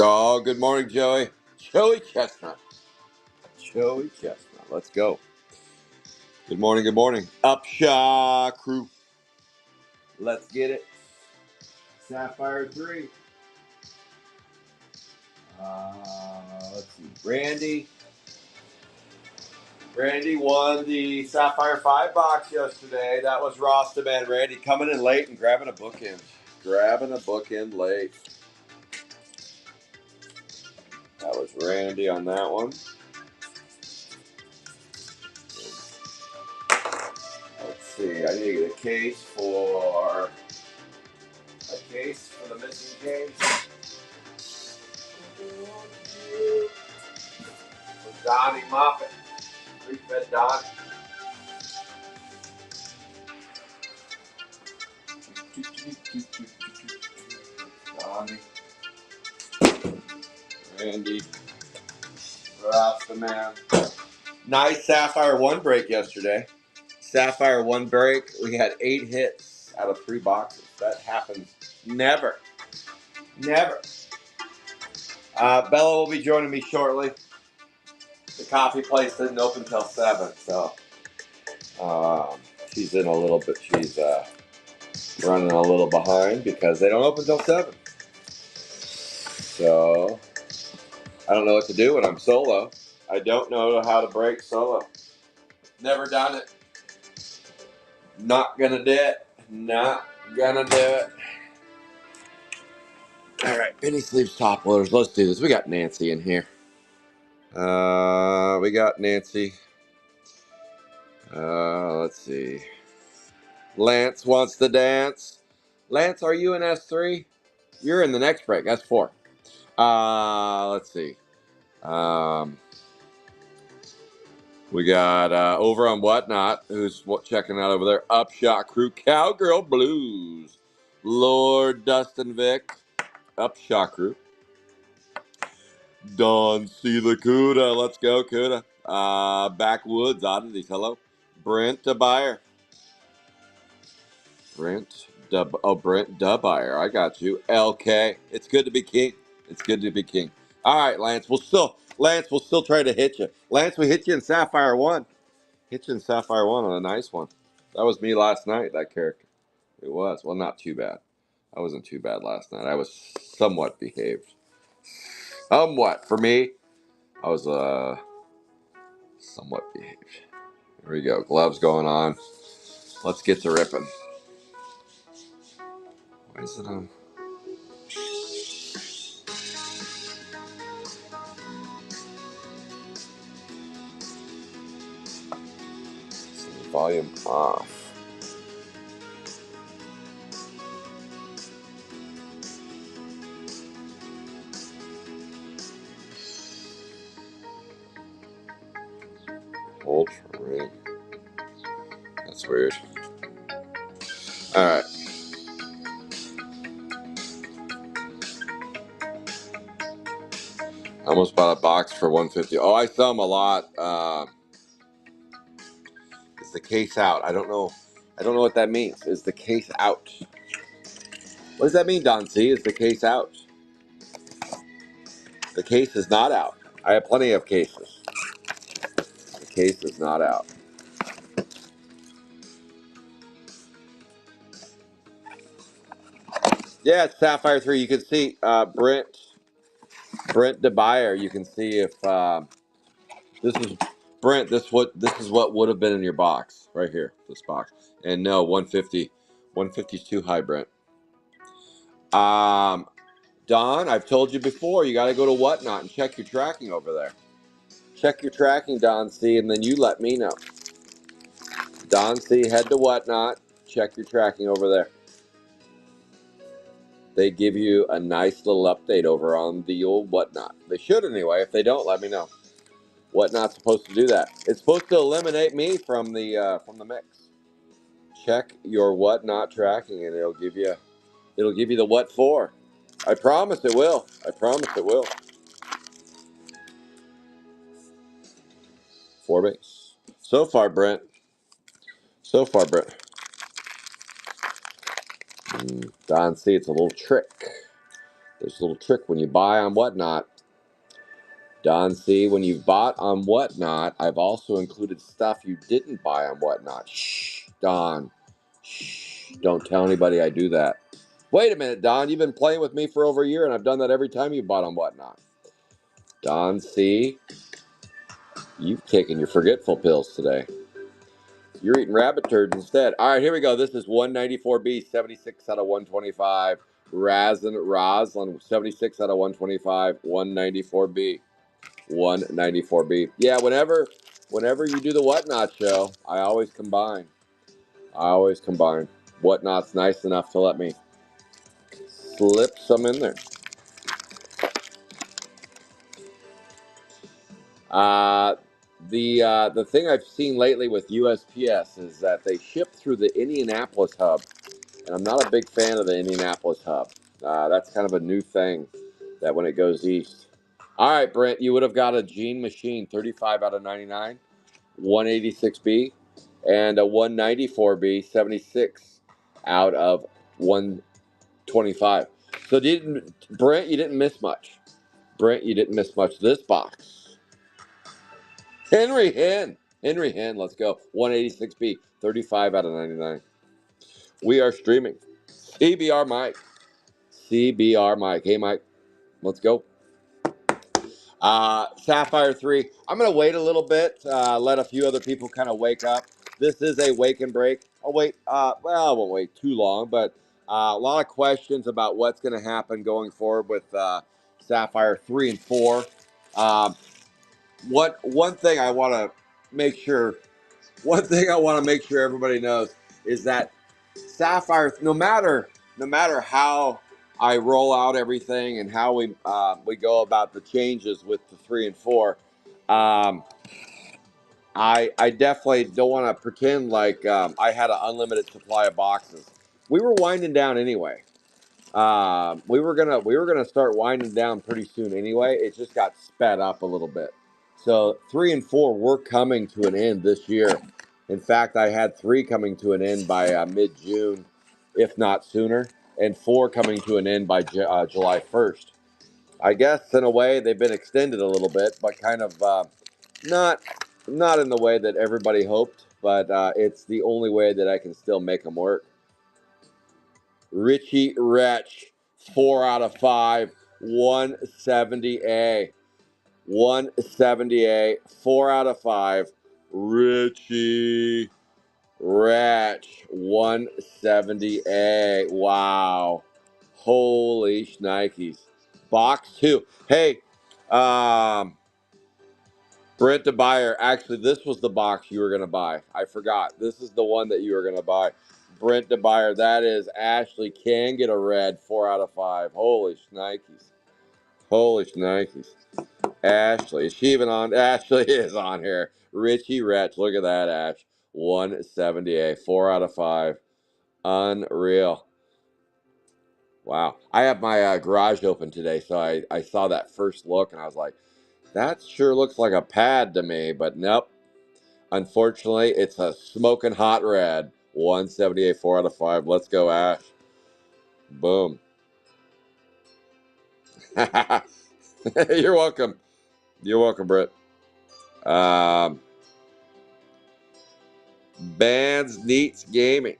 Oh, good morning, Joey. Joey Chestnut. Joey Chestnut. Let's go. Good morning, good morning. Upshaw crew. Let's get it. Sapphire 3. Let's see. Randy won the Sapphire 5 box yesterday. That was Rasta Man Randy coming in late and grabbing a bookend. Grabbing a bookend late. That was Randy on that one. Let's see. I need to get a case for the missing case. With Donnie Moffat. Three-fed Donnie. Donnie. Randy. Rasta Man. Nice Sapphire 1 break yesterday. Sapphire 1 break. We had 8 hits out of 3 boxes. That happens never. Never. Bella will be joining me shortly. The coffee place didn't open till 7, so she's in a little bit. She's running a little behind because they don't open till 7. So I don't know what to do when I'm solo. I don't know how to break solo. Never done it. Not gonna do it. Not gonna do it. All right, penny sleeves top loaders. Let's do this. We got Nancy in here. We got Nancy. Let's see. Lance wants to dance. Lance, are you in S3? You're in the next break, S4. Let's see. We got over on Whatnot, who's checking out over there. Upshot Crew, Cowgirl Blues. Lord Dustin Vic, Upshot Crew. Don C. the Cuda, let's go Cuda. Backwoods Oddities, hello. Brent DeBuyer. Brent DeBuyer, I got you. LK, it's good to be king. It's good to be king. All right, Lance, we'll still try to hit you. Lance, we hit you in Sapphire 1. Hit you in Sapphire 1 on a nice one. That was me last night, that character. It was. Well, not too bad. I wasn't too bad last night. I was somewhat behaved. Somewhat. For me, I was somewhat behaved. Here we go. Gloves going on. Let's get to ripping. Why is it on? Volume off. Hold for ring. That's weird. All right. I almost bought a box for $150. Oh, I sell them a lot. Is the case out? I don't know. I don't know what that means. Is the case out? What does that mean, Don C? Is the case out? The case is not out. I have plenty of cases. The case is not out. Yeah, it's Sapphire 3. You can see Brent DeBuyer. You can see if this is Brent. This is what would have been in your box right here. This box. And no, 150. 150 is too high, Brent. Don, I've told you before, you got to go to Whatnot and check your tracking over there. Check your tracking, Don C, and then you let me know. Don C, head to Whatnot. Check your tracking over there. They give you a nice little update over on the old Whatnot. They should anyway. If they don't, let me know. Whatnot's supposed to do that. It's supposed to eliminate me from the mix. Check your Whatnot tracking, and it'll give you the what for. I promise it will. I promise it will. 4 base. So far, Brent. Don C, it's a little trick. There's a little trick when you buy on Whatnot. Don C, when you've bought on Whatnot, I've also included stuff you didn't buy on Whatnot. Shh, Don. Shh, don't tell anybody I do that. Wait a minute, Don. You've been playing with me for over a year, and I've done that every time you bought on Whatnot. Don C, you've taken your forgetful pills today. You're eating rabbit turds instead. All right, here we go. This is 194B, 76 out of 125. Roslyn, 76 out of 125, 194B. 194B. Yeah, whenever you do the Whatnot show, I always combine. Whatnot's nice enough to let me slip some in there. Uh, the thing I've seen lately with USPS is that they ship through the Indianapolis hub, and I'm not a big fan of the Indianapolis hub. That's kind of a new thing that when it goes east. All right, Brent, you would have got a Gene Machine 35 out of 99, 186B, and a 194B 76 out of 125. So Brent, you didn't miss much. This box. Henry Hen, let's go. 186B, 35 out of 99. We are streaming. CBR Mike. Hey, Mike, let's go. Sapphire 3. I'm going to wait a little bit, let a few other people kind of wake up. This is a wake and break. I'll wait, I won't wait too long, but a lot of questions about what's going to happen going forward with Sapphire 3 and 4. Um, one thing I want to make sure everybody knows is that Sapphire, no matter how I roll out everything and how we go about the changes with the 3 and 4, I definitely don't want to pretend like I had an unlimited supply of boxes. We were winding down anyway. We were gonna start winding down pretty soon anyway. It just got sped up a little bit. So 3 and 4 were coming to an end this year. In fact, I had 3 coming to an end by mid-June, if not sooner, and 4 coming to an end by July 1st. I guess in a way they've been extended a little bit, but kind of not not in the way that everybody hoped. But it's the only way that I can still make them work. Richie Rich, 4 out of 5, 170A. 170A, 4 out of 5. Richie Rich, 170A. Wow. Holy shnikes. Box 2. Hey, Brent DeBuyer, actually, this was the box you were going to buy. I forgot. This is the one that you were going to buy. Brent DeBuyer, that is Ashley can get a red 4 out of 5. Holy shnikes. Ashley, is she even on? Ashley is on here. Richie Rich, look at that, Ash. 178, 4 out of 5. Unreal. Wow. I have my garage open today, so I saw that first look, and I was like, that sure looks like a pad to me, but nope. Unfortunately, it's a smoking hot red. 178, 4 out of 5. Let's go, Ash. Boom. You're welcome. You're welcome, Britt. Bands Neats Gaming.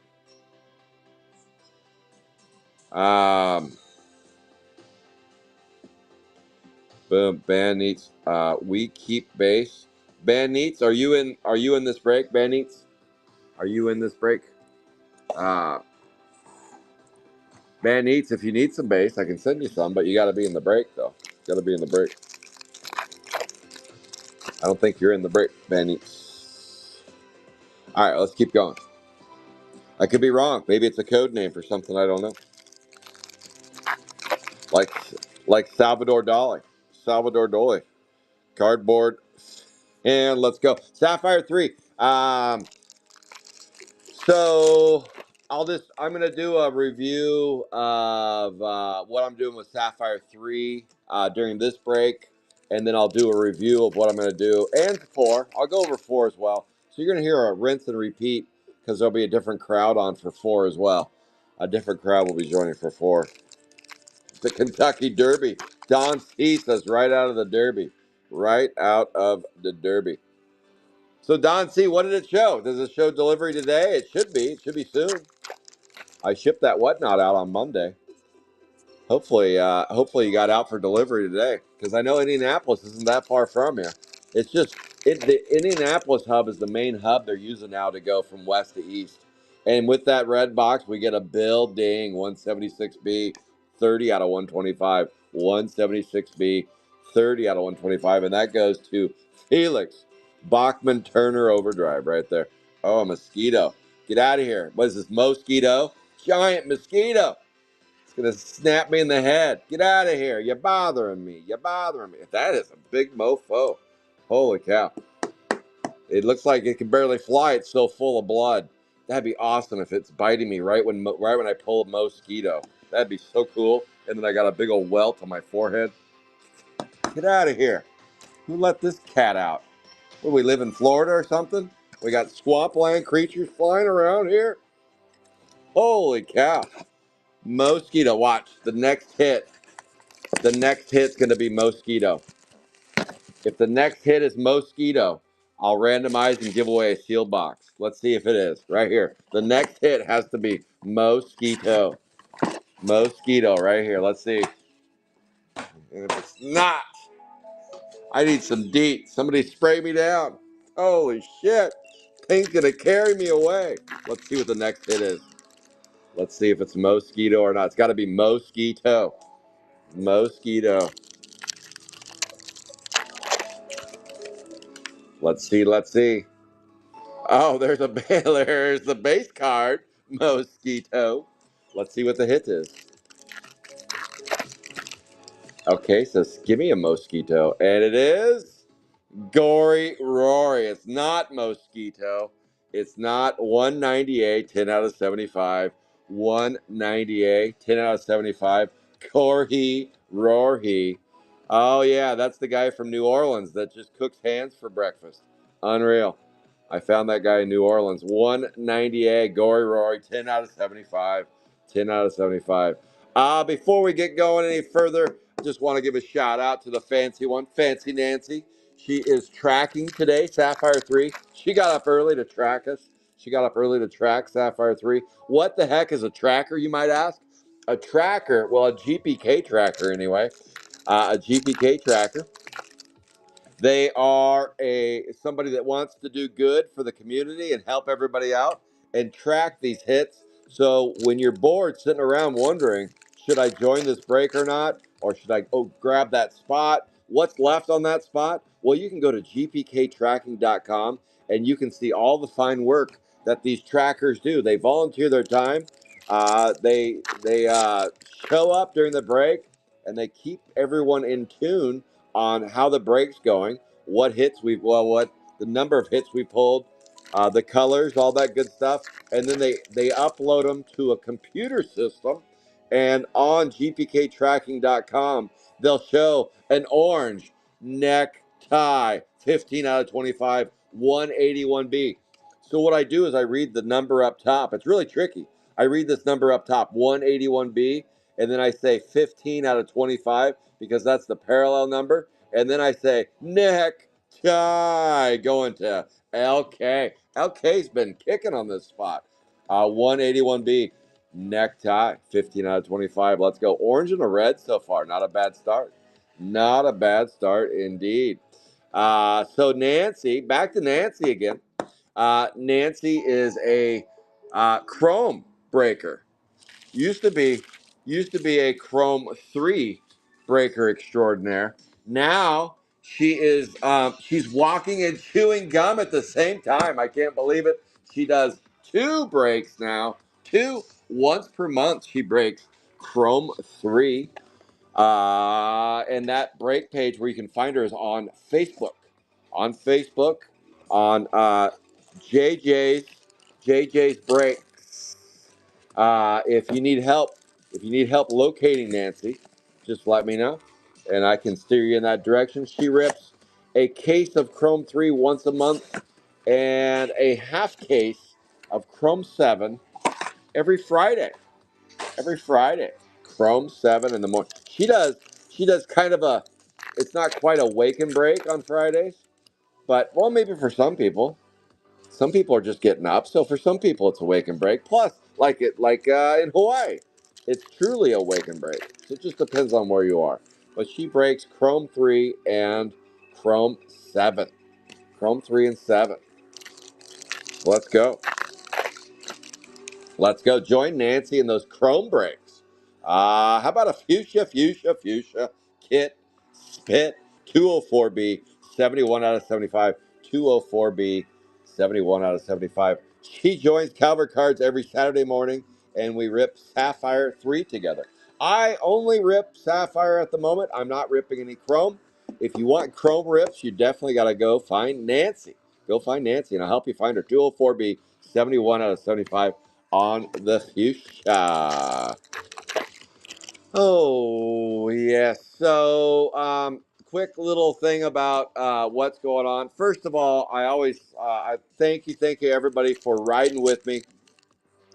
Boom. Band Neats. We keep base. Band Neats, are you in this break? Band Neats? Are you in this break? Uh Band Neats, if you need some base, I can send you some, but you gotta be in the break though. Gotta be in the break. I don't think you're in the break, Band Neats. Alright, let's keep going. I could be wrong. Maybe it's a code name for something I don't know. Like Salvador Dali. Salvador Dali. Cardboard. And let's go. Sapphire 3. So I'm gonna do a review of what I'm doing with Sapphire 3 during this break, and then I'll do a review of what I'm gonna do and 4. I'll go over 4 as well. So you're gonna hear a rinse and repeat because there'll be a different crowd on for 4 as well. A different crowd will be joining for 4. the Kentucky Derby. Don C says right out of the Derby. Right out of the Derby. So Don C, what did it show? Does it show delivery today? It should be. It should be soon. I shipped that whatnot out on Monday. Hopefully you got out for delivery today, because I know Indianapolis isn't that far from here. It's just the Indianapolis hub is the main hub they're using now to go from west to east. And with that red box, we get a building 176B, 30 out of 125, 176B, 30 out of 125, and that goes to Felix Bachman Turner Overdrive right there. Oh, a mosquito! Get out of here! What is this mosquito? Giant mosquito! It's gonna snap me in the head. Get out of here. You're bothering me. You're bothering me. That is a big mofo. Holy cow. It looks like it can barely fly. It's so full of blood. That'd be awesome if it's biting me right when I pull a mosquito. That'd be so cool. And then I got a big old welt on my forehead. Get out of here. Who let this cat out? What, we live in Florida or something? We got swampland creatures flying around here? Holy cow. Mosquito. Watch. The next hit. The next hit's going to be Mosquito. If the next hit is Mosquito, I'll randomize and give away a sealed box. Let's see if it is. Right here. The next hit has to be Mosquito. Mosquito right here. Let's see. And if it's not, I need some DEET. Somebody spray me down. Holy shit. Pink's going to carry me away. Let's see what the next hit is. Let's see if it's Mosquito or not. It's got to be Mosquito. Mosquito. Let's see. Let's see. Oh, there's there's the base card, Mosquito. Let's see what the hit is. Okay, so give me a Mosquito. And it is Gory Rory. It's not Mosquito. It's not 198, 10 out of 75. 198, 10 out of 75. Corey Rory. Oh, yeah, that's the guy from New Orleans that just cooks hands for breakfast. Unreal. I found that guy in New Orleans. 198, Gory Rory, 10 out of 75. 10 out of 75. Before we get going any further, I just want to give a shout out to the fancy one, Fancy Nancy. She is tracking today, Sapphire 3. She got up early to track us. She got up early to track Sapphire 3. What the heck is a tracker, you might ask? A tracker, well, a GPK tracker anyway. A GPK tracker. They are somebody that wants to do good for the community and help everybody out and track these hits. So when you're bored sitting around wondering, should I join this break or not? Or should I grab that spot? What's left on that spot? Well, you can go to gpktracking.com and you can see all the fine work that these trackers do. They volunteer their time. They show up during the break and they keep everyone in tune on how the break's going, what the number of hits we pulled, the colors, all that good stuff, and then they upload them to a computer system, and on gpktracking.com they'll show an orange necktie, 15 out of 25, 181B. So what I do is I read the number up top. It's really tricky. I read this number up top, 181B, and then I say 15 out of 25 because that's the parallel number. And then I say necktie going to LK. LK's been kicking on this spot. 181B necktie, 15 out of 25. Let's go. Orange and a red so far. Not a bad start. Not a bad start indeed. So Nancy, back to Nancy again. Nancy is a chrome breaker. Used to be a Chrome 3 breaker extraordinaire. Now she's walking and chewing gum at the same time. I can't believe it. She does 2 breaks now. 2 once per month she breaks Chrome 3. And that break page where you can find her is on Facebook. On Facebook, on JJ's JJ's Breaks. If you need help locating Nancy, just let me know, and I can steer you in that direction. She rips a case of Chrome 3 once a month, and a half case of Chrome 7 every Friday. Every Friday. Chrome 7 in the morning. She does kind of a, it's not quite a wake and break on Fridays, but well, maybe for some people. Some people are just getting up, so for some people it's a wake and break. Plus, in Hawaii, it's truly a wake and break. So it just depends on where you are. But she breaks Chrome 3 and Chrome 7. Chrome 3 and 7. Let's go. Let's go. Join Nancy in those Chrome breaks. How about a fuchsia kit spit 204B 71 out of 75. 204B 71 out of 75. She joins Calvert Cards every Saturday morning, and we rip Sapphire 3 together. I only rip Sapphire at the moment. I'm not ripping any Chrome. If you want Chrome rips, you definitely got to go find Nancy. Go find Nancy, and I'll help you find her. 204B 71 out of 75 on the fuchsia. Oh, yes. So, quick little thing about what's going on. First of all, I thank you, everybody, for riding with me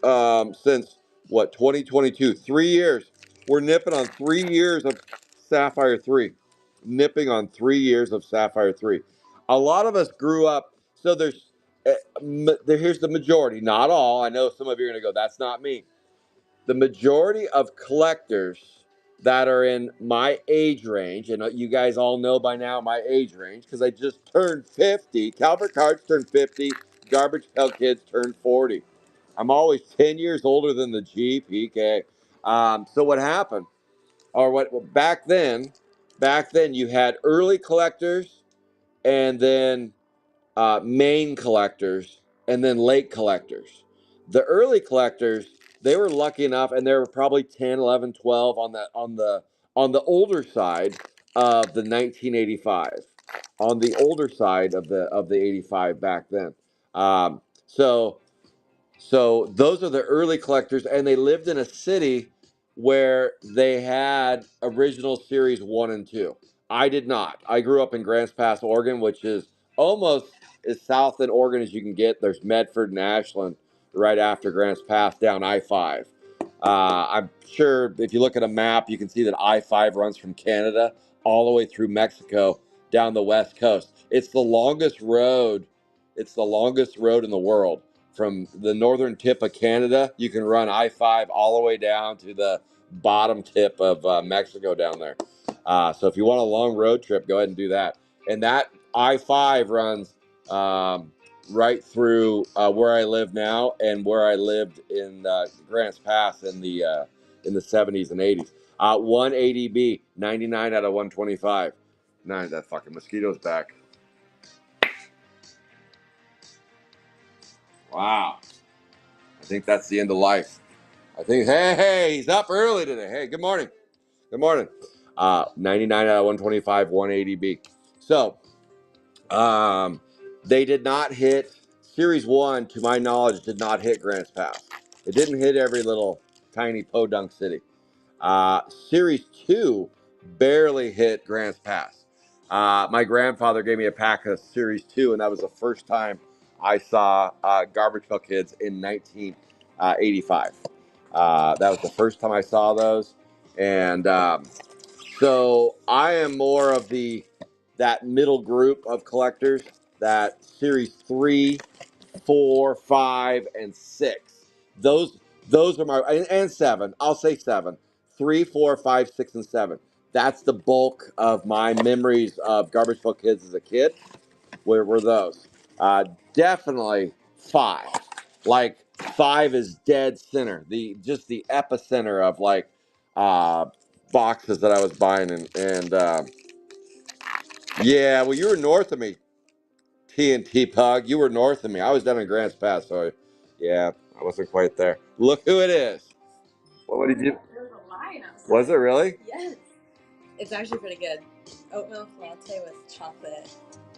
since, 2022. 3 years. We're nipping on 3 years of Sapphire 3. Nipping on 3 years of Sapphire 3. A lot of us grew up, so here's the majority, not all. I know some of you are going to go, that's not me. The majority of collectors that are in my age range, and you guys all know by now my age range because I just turned 50. Calvert Cards turned 50. Garbage Pail Kids turned 40. I'm always 10 years older than the GPK. So what happened, back then you had early collectors and then main collectors, and then late collectors. The early collectors, they were lucky enough, and they were probably 10, 11, 12 on the older side of the 1985, on the older side of the 85 back then. Um, so so those are the early collectors, and they lived in a city where they had original series 1 and 2. I did not. I grew up in Grants Pass, Oregon, which is almost as south in Oregon as you can get. There's Medford and Ashland right after Grants Pass down I-5. I'm sure if you look at a map, you can see that I-5 runs from Canada all the way through Mexico down the west coast. It's the longest road. It's the longest road in the world. From the northern tip of Canada, you can run I-5 all the way down to the bottom tip of Mexico down there. So if you want a long road trip, go ahead and do that. And that I-5 runs right through where I live now and where I lived in Grants Pass in the 70s and 80s. 180B, 99 out of 125. That fucking mosquito's back. Wow. I think that's the end of life. I think, hey, he's up early today. Hey, good morning. Good morning. 99 out of 125, 180B. So, they did not hit, Series 1, to my knowledge, did not hit Grants Pass. It didn't hit every little tiny podunk city. Series 2 barely hit Grants Pass. My grandfather gave me a pack of Series 2, and that was the first time I saw Garbage Pail Kids in 1985. That was the first time I saw those. And so I am more of that middle group of collectors, that Series 3, 4, 5, and 6. Those are my, and 7. I'll say 7. 3, 4, 5, 6, and 7. That's the bulk of my memories of Garbage Pail Kids as a kid. Where were those? Definitely 5. Like 5 is dead center. Just the epicenter of boxes that I was buying, and yeah. Well, you were north of me, TNT Pug. You were north of me. I was down in Grants Pass, so yeah, I wasn't quite there. Look who it is. What did you? There was a line outside. Was it really? Yes. It's actually pretty good. Oat milk latte with chocolate,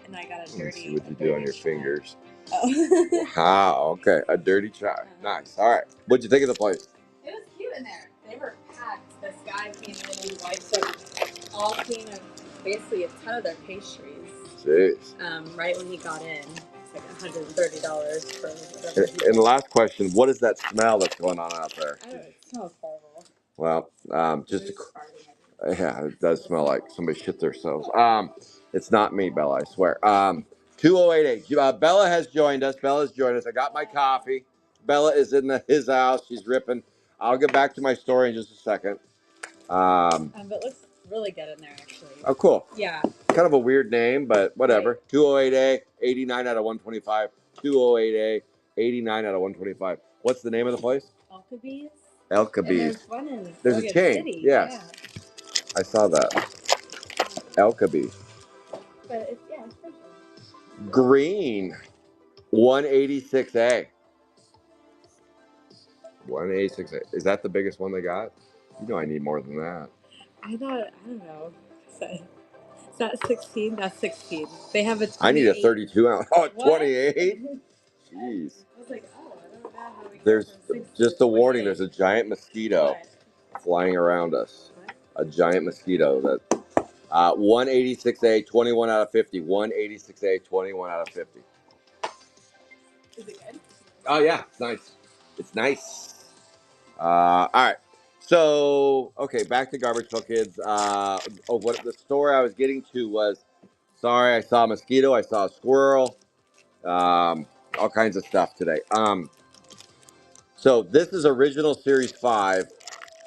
and I got a dirty. Let me see what you do on your fingers. Oh. Wow. Okay, a dirty chai. Nice. All right. What'd you think of the place? It was cute in there. They were packed. This guy came in and he wiped up all clean of basically a ton of their pastries. Jeez. Right when he got in, it's like $130 for whatever. And the last question: what is that smell that's going on out there? Oh, it smells horrible. Well, just yeah, it does smell like somebody shit themselves. It's not me, Bella. I swear. 2088. Bella has joined us. Bella's joined us. I got my coffee. Bella is in his house. She's ripping. I'll get back to my story in just a second. But it looks really good in there, actually. Oh, cool. Yeah. Kind of a weird name, but whatever. Right. 208A, 89 out of 125. 208A, 89 out of 125. What's the name of the place? Alcabees. Alcabees. And there's one in There's Logan a chain. City. Yes. Yeah. I saw that. Alcabees. But it's pretty. Green. 186A. 186A. Is that the biggest one they got? You know I need more than that. I don't know. Is that 16? That's 16. They have a 28. I need a 32 ounce. Oh, What? 28? Jeez. I was like, oh, I don't know how we There's got from 16 just to a warning. 28. There's a giant mosquito What? flying around us. What? A giant mosquito that 186A, 21 out of 50. 186A, 21 out of 50. Is it good? Oh, yeah. It's nice. It's nice. All right. So, okay, back to Garbage Pail Kids. What the story I was getting to was, sorry, I saw a mosquito. I saw a squirrel. All kinds of stuff today. So this is original Series 5.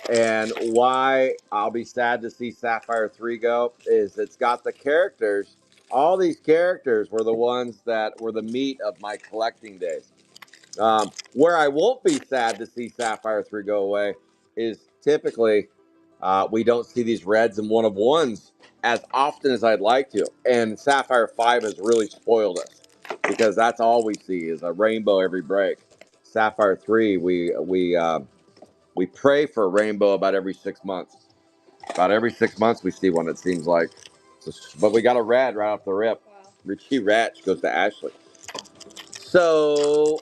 And why I'll be sad to see Sapphire 3 go is it's got the characters. All these characters were the ones that were the meat of my collecting days. Where I won't be sad to see Sapphire 3 go away is typically we don't see these reds and one of ones as often as I'd like to. And Sapphire 5 has really spoiled us because that's all we see is a rainbow every break. Sapphire 3, we pray for a rainbow about every 6 months. About every 6 months, we see one, it seems like. But we got a red right off the rip. Wow. Richie Ratch goes to Ashley. So,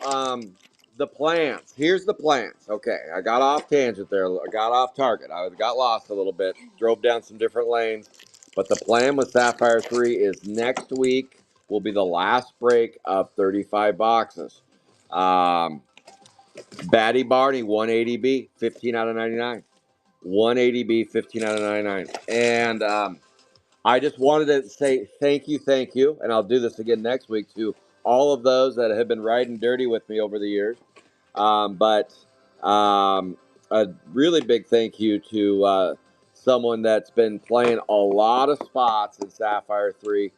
the plants. Here's the plants. Okay, I got off tangent there. I got off target. I got lost a little bit. Drove down some different lanes. But the plan with Sapphire 3 is next week will be the last break of 35 boxes. Batty Barney, 180B, 15 out of 99. 180B, 15 out of 99. And I just wanted to say thank you, and I'll do this again next week to all of those that have been riding dirty with me over the years. But a really big thank you to someone that's been playing a lot of spots in Sapphire 3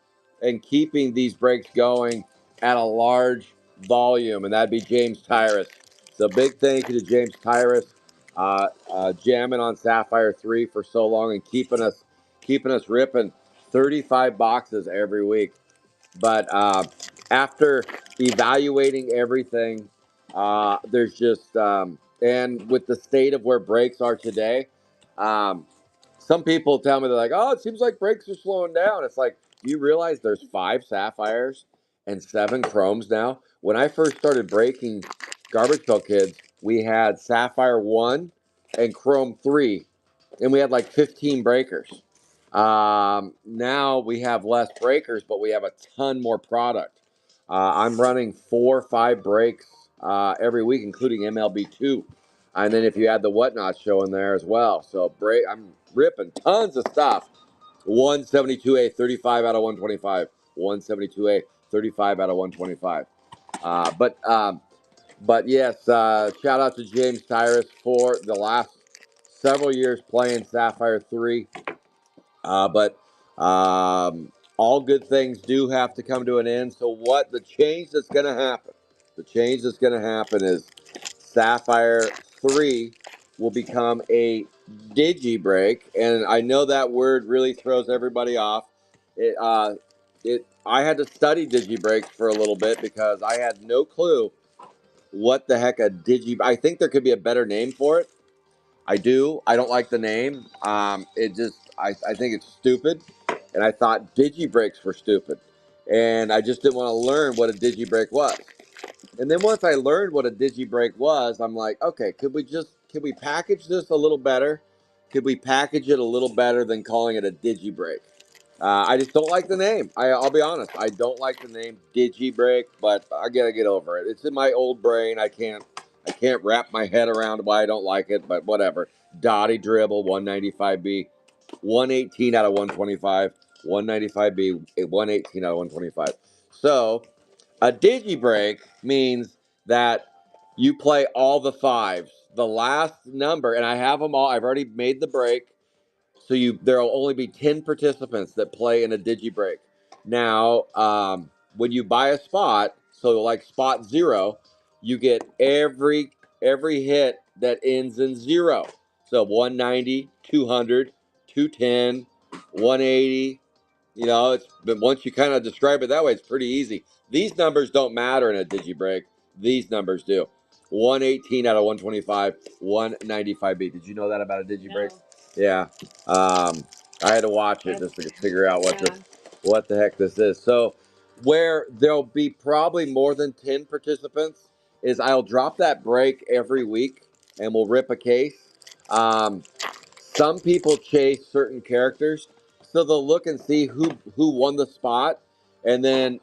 and keeping these breaks going at a large volume, and that'd be James Tyrus. So big thank you to James Tyrus, jamming on Sapphire 3 for so long and keeping us ripping 35 boxes every week. But after evaluating everything, there's just, and with the state of where breaks are today, um, some people tell me, they're like, oh, it seems like breaks are slowing down. It's like, do you realize there's 5 sapphires and 7 chromes now? When I first started breaking Garbage Pail Kids, we had Sapphire 1 and Chrome 3, and we had like 15 breakers. Now we have less breakers, but we have a ton more product. I'm running 4 or 5 breaks every week, including MLB2. And then if you add the whatnot show in there as well. So I'm ripping tons of stuff. 172A, 35 out of 125. 172A, 35 out of 125. But yes, shout out to James Tyrus for the last several years playing Sapphire 3. But all good things do have to come to an end. So what the change that's going to happen? The change that's going to happen is Sapphire 3 will become a digi break, and I know that word really throws everybody off. I had to study digi breaks for a little bit because I had no clue what the heck a digi. I think there could be a better name for it. I do. I don't like the name. I think it's stupid. And I thought digi breaks were stupid. And I just didn't want to learn what a digi break was. And then once I learned what a digi break was, I'm like, okay, could we package this a little better? Could we package it a little better than calling it a digi break? I just don't like the name. I'll be honest. I don't like the name digi break, but I gotta get over it. It's in my old brain. I I can't wrap my head around why I don't like it, but whatever. Dottie Dribble, 195B, 118 out of 125. 195B, 118 out of 125. So a digi break means that you play all the fives. The last number, and I have them all. I've already made the break. So there will only be 10 participants that play in a digi break. Now, when you buy a spot, so like spot 0, you get every hit that ends in 0. So 190, 200, 210, 180. But once you kind of describe it that way, it's pretty easy. These numbers don't matter in a digi break. These numbers do. 118 out of 125, 195B. Did you know that about a digi break? No. Yeah. I had to watch it just to figure out what the heck this is. So where there'll be probably more than 10 participants is I'll drop that break every week and we'll rip a case. Um, some people chase certain characters, so they'll look and see who won the spot, and then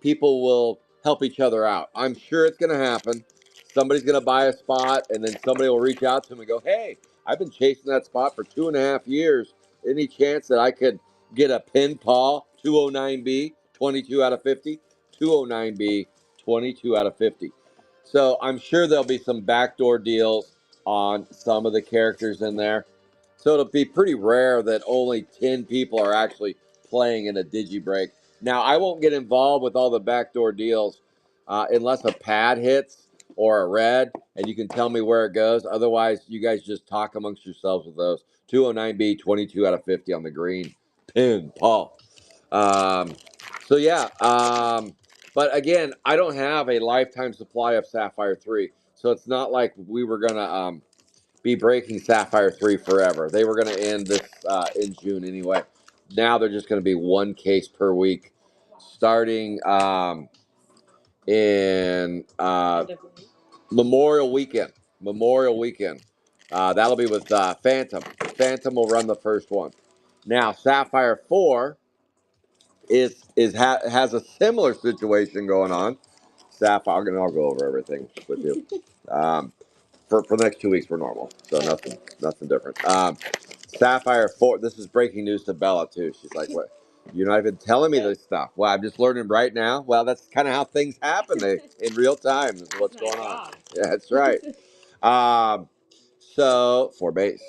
people will help each other out. I'm sure it's going to happen. Somebody's going to buy a spot, and then somebody will reach out to them and go, "Hey, I've been chasing that spot for 2.5 years. Any chance that I could get a pin paw 209B 22 out of 50? 209B 22 out of 50." So I'm sure there'll be some backdoor deals on some of the characters in there. So it'll be pretty rare that only 10 people are actually playing in a digi break. Now, I won't get involved with all the backdoor deals unless a pad hits or a red, and you can tell me where it goes. Otherwise, you guys just talk amongst yourselves with those. 209B, 22 out of 50 on the green. Pin, Paul. Um, so, yeah. But again, I don't have a lifetime supply of Sapphire 3. So it's not like we were going to be breaking Sapphire 3 forever. They were going to end this in June anyway. Now they're just going to be one case per week, starting in Memorial Weekend. Memorial Weekend. That'll be with Phantom. Phantom will run the first one. Now Sapphire 4 has a similar situation going on. Sapphire, and I'll go over everything with you. For the next 2 weeks, we're normal, so nothing different. Sapphire 4. This is breaking news to Bella too. She's like, "What? You're not even telling me this stuff." Well, I'm just learning right now. Well, that's kind of how things happen. In real time is what's going on. Yeah, that's right. So for base.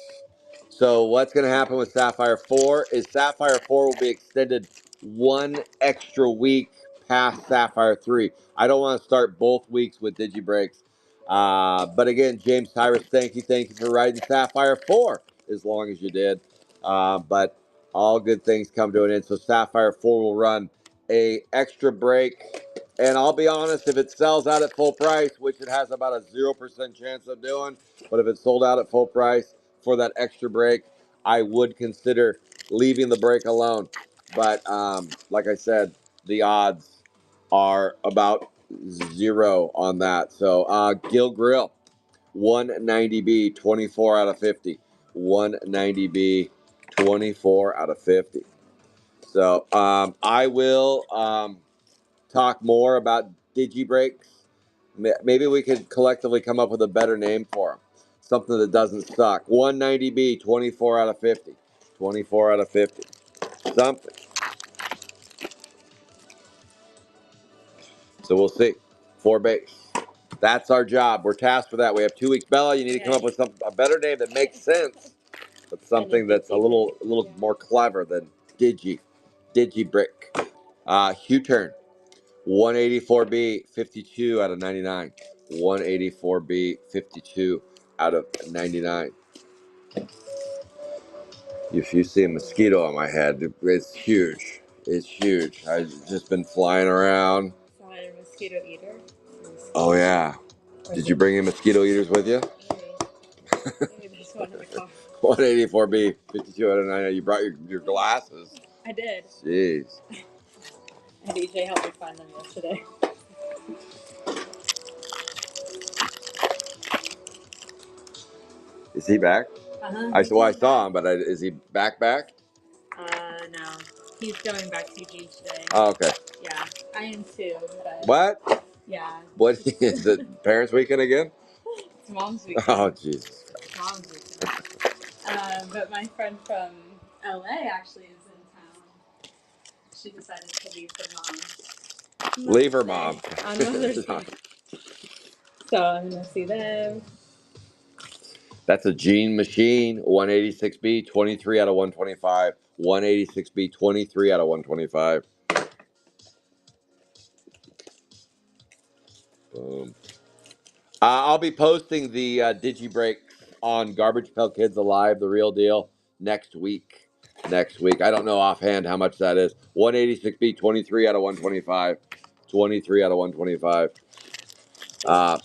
So what's going to happen with Sapphire 4 is Sapphire 4 will be extended one extra week past Sapphire 3. I don't want to start both weeks with DigiBreaks. But again, James Tyrus, thank you for riding Sapphire 4 as long as you did. But all good things come to an end. So Sapphire 4 will run a extra break. And I'll be honest, if it sells out at full price, which it has about a 0% chance of doing, but if it's sold out at full price for that extra break, I would consider leaving the break alone. But like I said, the odds are about 0 on that. So Gil Grill, 190B, 24 out of 50. 190B, 24 out of 50. So I will talk more about digi breaks. Maybe we could collectively come up with a better name for them. Something that doesn't suck. 190B, 24 out of 50. 24 out of 50. Something. So we'll see. 4 base. That's our job. We're tasked with that. We have 2 weeks. Bella, you need to come up with a better name that makes sense, but something that's a little more clever than digi. Digi brick. Hugh Turn. 184B, 52 out of 99. 184B, 52 out of 99. If you see a mosquito on my head, it's huge. It's huge. I've just been flying around. Is that a mosquito eater? Oh, yeah. Did you bring in mosquito eaters with you? Maybe there's one in the car. 184B, 52 out of 99. You brought your glasses. I did. Jeez. And DJ helped me find them yesterday. Is he back? I saw him, but is he back? No. He's going back to UG today. Oh, okay. Yeah, I am too. But What? Yeah. What is it? Parents' weekend again? It's mom's weekend. Oh, Jesus. Mom's weekend. But my friend from LA actually is in town. She decided to leave her mom. Leave her mom. On Mother's Day. So I'm gonna see them. That's a Gene Machine 186B, 23 out of 125. 186B, 23 out of 125. Boom. I'll be posting the DigiBreak on Garbage Pail Kids Alive, the real deal, next week. Next week. I don't know offhand how much that is. 186B, 23 out of 125. 23 out of 125. Man,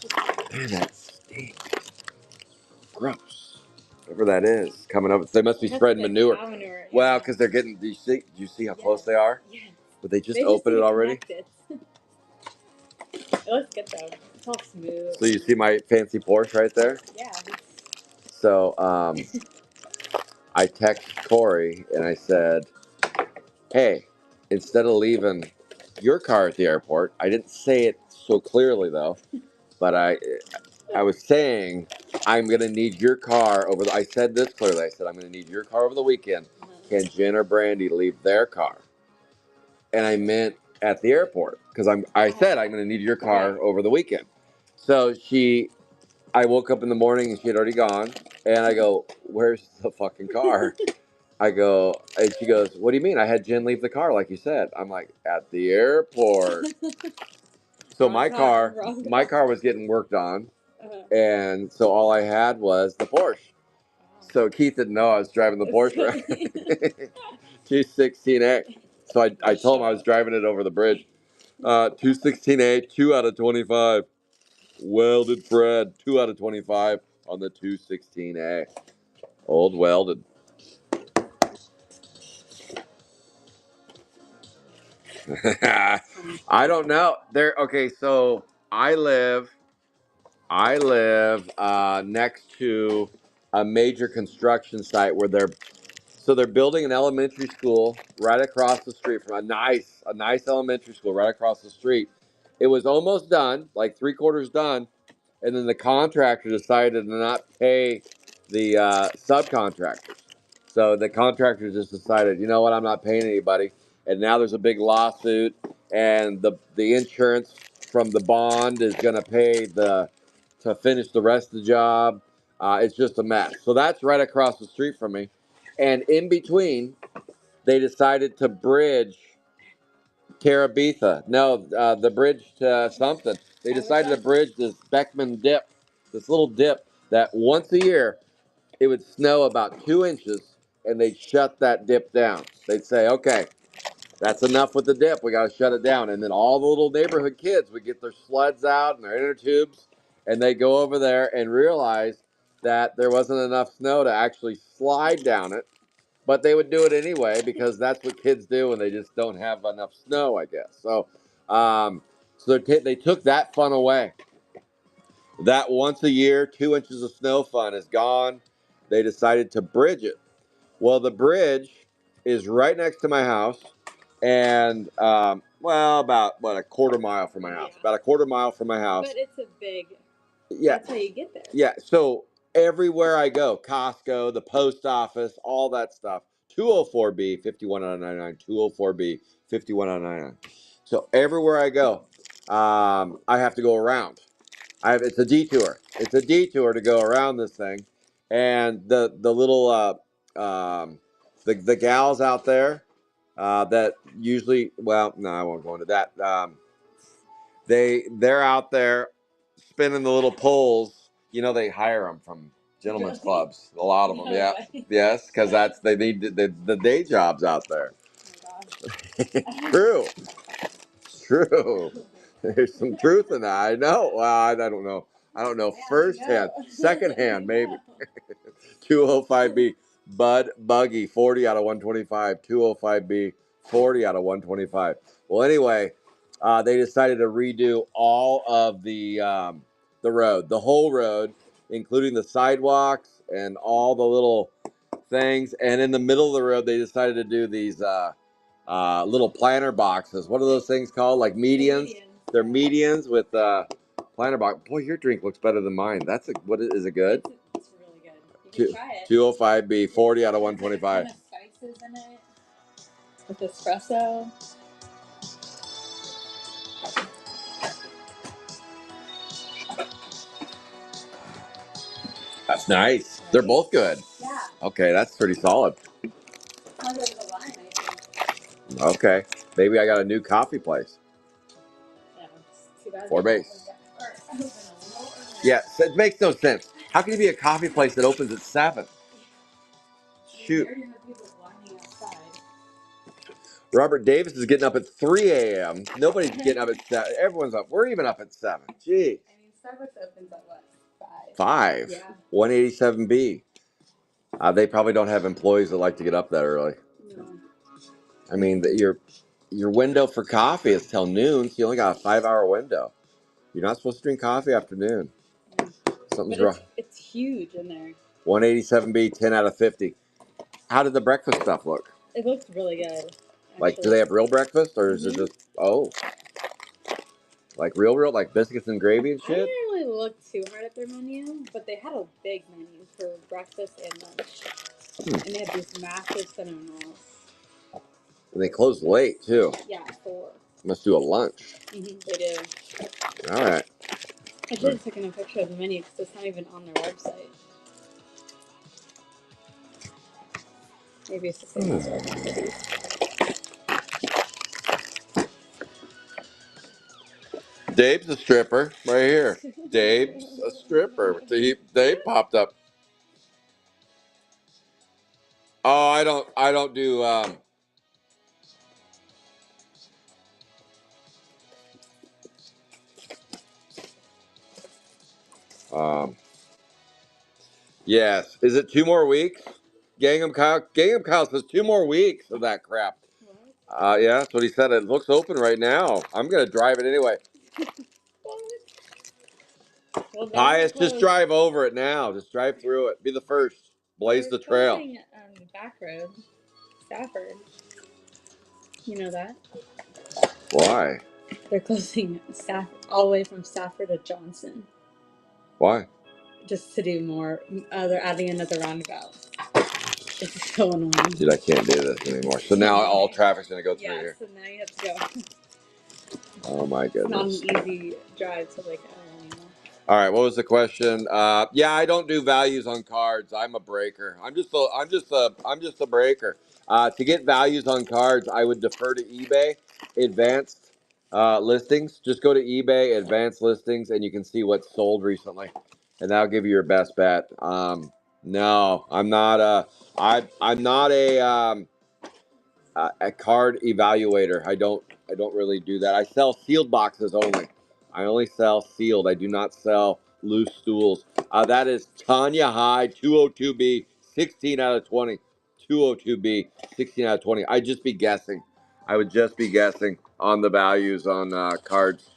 that stinks. Gross. Whatever that is coming up. They must be spreading manure. Manure, yeah. Well, because they're getting. Do you see how close they are? Yes. But they just opened it already. It looks good though. It's all smooth. So you see my fancy Porsche right there. Yeah. So I texted Corey and I said, "Hey, instead of leaving your car at the airport, I didn't say it so clearly though, but I was saying I'm gonna need your car over the. I said this clearly. I said I'm gonna need your car over the weekend. Can Jen or Brandy leave their car? And I meant at the airport because I said I'm gonna need your car over the weekend. So I woke up in the morning and she had already gone, and I go, "Where's the fucking car?" I go, and she goes, "What do you mean? I had Jen leave the car like you said." I'm like, "At the airport." So my car was getting worked on, and so all I had was the Porsche. So Keith didn't know I was driving the Porsche. 216A. So I told him I was driving it over the bridge. 216A, 2 out of 25. Welded Fred, 2 out of 25 on the 216A. Old welded. I don't know. Okay, so I live next to a major construction site where they're building an elementary school right across the street from a nice elementary school right across the street. It was almost done, like 3/4 done, and then the contractor decided to not pay the subcontractors. So the contractor just decided, you know what, I'm not paying anybody. And now there's a big lawsuit, and the insurance from the bond is going to pay to finish the rest of the job. It's just a mess. So that's right across the street from me. And in between, they decided to bridge Terabitha. No, the bridge to something. They decided to bridge this Beckman dip, this little dip that once a year it would snow about 2 inches, and they'd shut that dip down. They'd say, okay, that's enough with the dip. We got to shut it down. And then all the little neighborhood kids would get their sleds out and their inner tubes, and they go over there and realize that there wasn't enough snow to actually slide down it. But they would do it anyway because that's what kids do when they just don't have enough snow, I guess. So they took that fun away. That once a year, 2 inches of snow fun is gone. They decided to bridge it. Well, the bridge is right next to my house, and about a quarter mile from my house. About a quarter mile from my house. But it's a big. Yeah. That's how you get there. Yeah. So everywhere I go, Costco, the post office, all that stuff. 204B, 51 out of 99. 204B, 51 out of 99. So everywhere I go, I have to go around. It's a detour. It's a detour to go around this thing, and the little the gals out there that usually, well, no, I won't go into that. They're out there spinning the little poles. You know, they hire them from gentlemen's clubs. A lot of them, yeah, yes, because they need the day jobs out there. It's true. It's true. There's some truth in that. I know. Well, I don't know. I don't know firsthand. Secondhand, maybe. 205B. Bud Buggy, 40 out of 125. 205B, 40 out of 125. Well, anyway, they decided to redo all of the road, the whole road, including the sidewalks and all the little things. And in the middle of the road, they decided to do these little planter boxes. What are those things called? Like medians? They're medians with planter box. Boy, your drink looks better than mine. That's what is it good? It's really good. You can try it. 205B, 40 out of 125. There's a ton of spices in it with espresso. That's nice. They're both good. Yeah. Okay, that's pretty solid. I'll go to the line, I think. Okay. Maybe I got a new coffee place. Yeah, it's too bad. 4 base. Yeah, so it makes no sense. How can you be a coffee place that opens at 7? Shoot. Robert Davis is getting up at 3 a.m. Nobody's getting up at 7. Everyone's up. We're even up at 7. Gee. I mean, Starbucks opens at what? 5? 5. Yeah. 187B. They probably don't have employees that like to get up that early. No. I mean, your window for coffee is till noon, so you only got a 5-hour window. You're not supposed to drink coffee after noon. Yeah. Something's wrong. It's huge in there. 187B, 10 out of 50. How did the breakfast stuff look? It looks really good. Actually. Like, do they have real breakfast, or is it just, like real, like biscuits and gravy and shit? I didn't really look too hard at their menu, but they had a big menu for breakfast and lunch. And they had these massive cinnamon rolls. And they closed late, too. Yeah, 4. Must do a lunch. They do. All right. I should have taken a picture of the menu because it's not even on their website. Maybe it's the same as Dave's a stripper right here. Dave's a stripper. Dave popped up. Oh, I don't do yes. Is it 2 more weeks? Gangnam Kyle says 2 more weeks of that crap. Yeah, that's what he said. It looks open right now. I'm gonna drive it anyway. Well, Pius, just drive over it now. Just drive through it. Be the first. Blaze the trail. Back road, Stafford. You know that? Why? They're closing all the way from Stafford to Johnson. Why? Just to do more. They're adding another roundabout. It's so annoying. Dude, I can't do this anymore. So now all traffic's gonna go through here. So now you have to go. Oh my goodness. It's not an easy drive to anymore. All right, what was the question? Yeah, I don't do values on cards. I'm a breaker. I'm just a breaker. To get values on cards, I would defer to eBay advanced listings. Just go to eBay advanced listings, and you can see what's sold recently, and that'll give you your best bet. No, I'm not I'm not a card evaluator. I don't really do that. I sell sealed boxes only. I only sell sealed. I do not sell loose stools. That is Tanya High 202B 16 out of 20. 202B 16 out of 20. I'd just be guessing. I would just be guessing on the values on cards.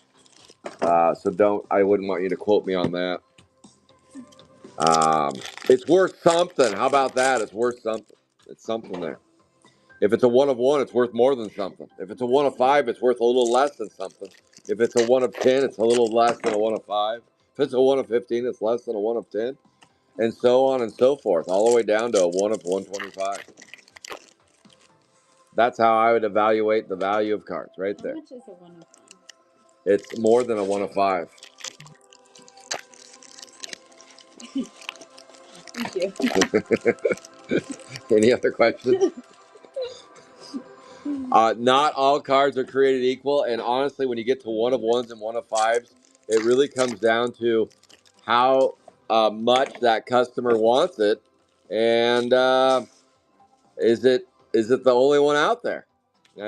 So I wouldn't want you to quote me on that. It's worth something. How about that? It's worth something. It's something there. If it's a 1 of 1, it's worth more than something. If it's a 1 of 5, it's worth a little less than something. If it's a 1 of 10, it's a little less than a 1 of 5. If it's a 1 of 15, it's less than a 1 of 10. And so on and so forth, all the way down to a 1 of 125. That's how I would evaluate the value of cards, right there. How much is a 1 of 5? It's more than a 1 of 5. Thank you. Any other questions? Not all cards are created equal, and honestly, when you get to 1 of 1s and 1 of 5s, it really comes down to how much that customer wants it, and is it the only one out there?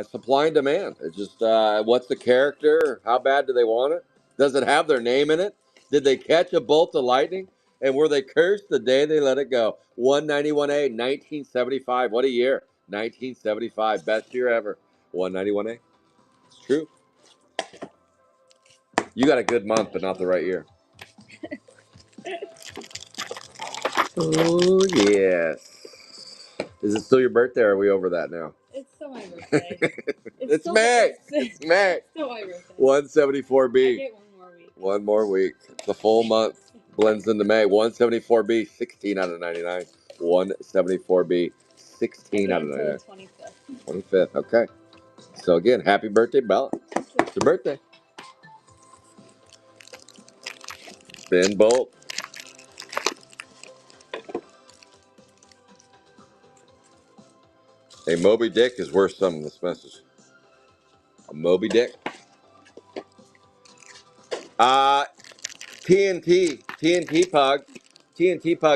Supply and demand. It's just what's the character? How bad do they want it? Does it have their name in it? Did they catch a bolt of lightning? And were they cursed the day they let it go? 191A, 1975. What a year. 1975. Best year ever. 191A. It's true. You got a good month, but not the right year. Oh, yes. Is it still your birthday, or are we over that now? It's still my birthday. It's May. It's May. It's still my birthday. 174B. I get one more week. One more week. The full month blends into May. 174B, 16 out of 99. 174B, 16 out of 99. 25th. 25th. Okay. So again, happy birthday, Bella. It's your birthday. Ben Bolt. Hey, Moby Dick is worth some of this message. A Moby Dick. TNT Pug,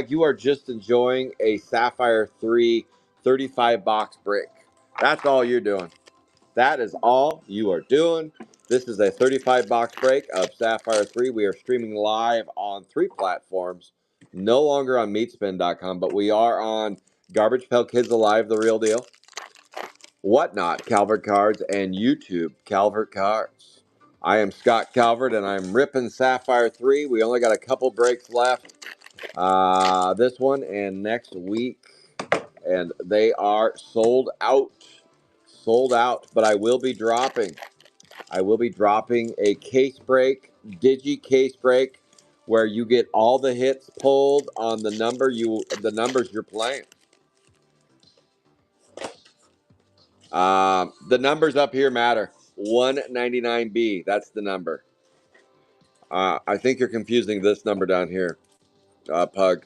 you are just enjoying a Sapphire 3 35 box break. That's all you're doing. That is all you are doing. This is a 35 box break of Sapphire 3. We are streaming live on 3 platforms. No longer on meatspin.com, but we are on Garbage Pail Kids Alive, The Real Deal, Whatnot, Calvert Cards, and YouTube, Calvert Cards. I am Scott Calvert, and I'm ripping Sapphire 3. We only got a couple breaks left. This one and next week. And they are sold out. Sold out. But I will be dropping a case break, digi case break, where you get all the hits pulled on the numbers you're playing. The numbers up here matter. 199B, that's the number. I think you're confusing this number down here, Pug.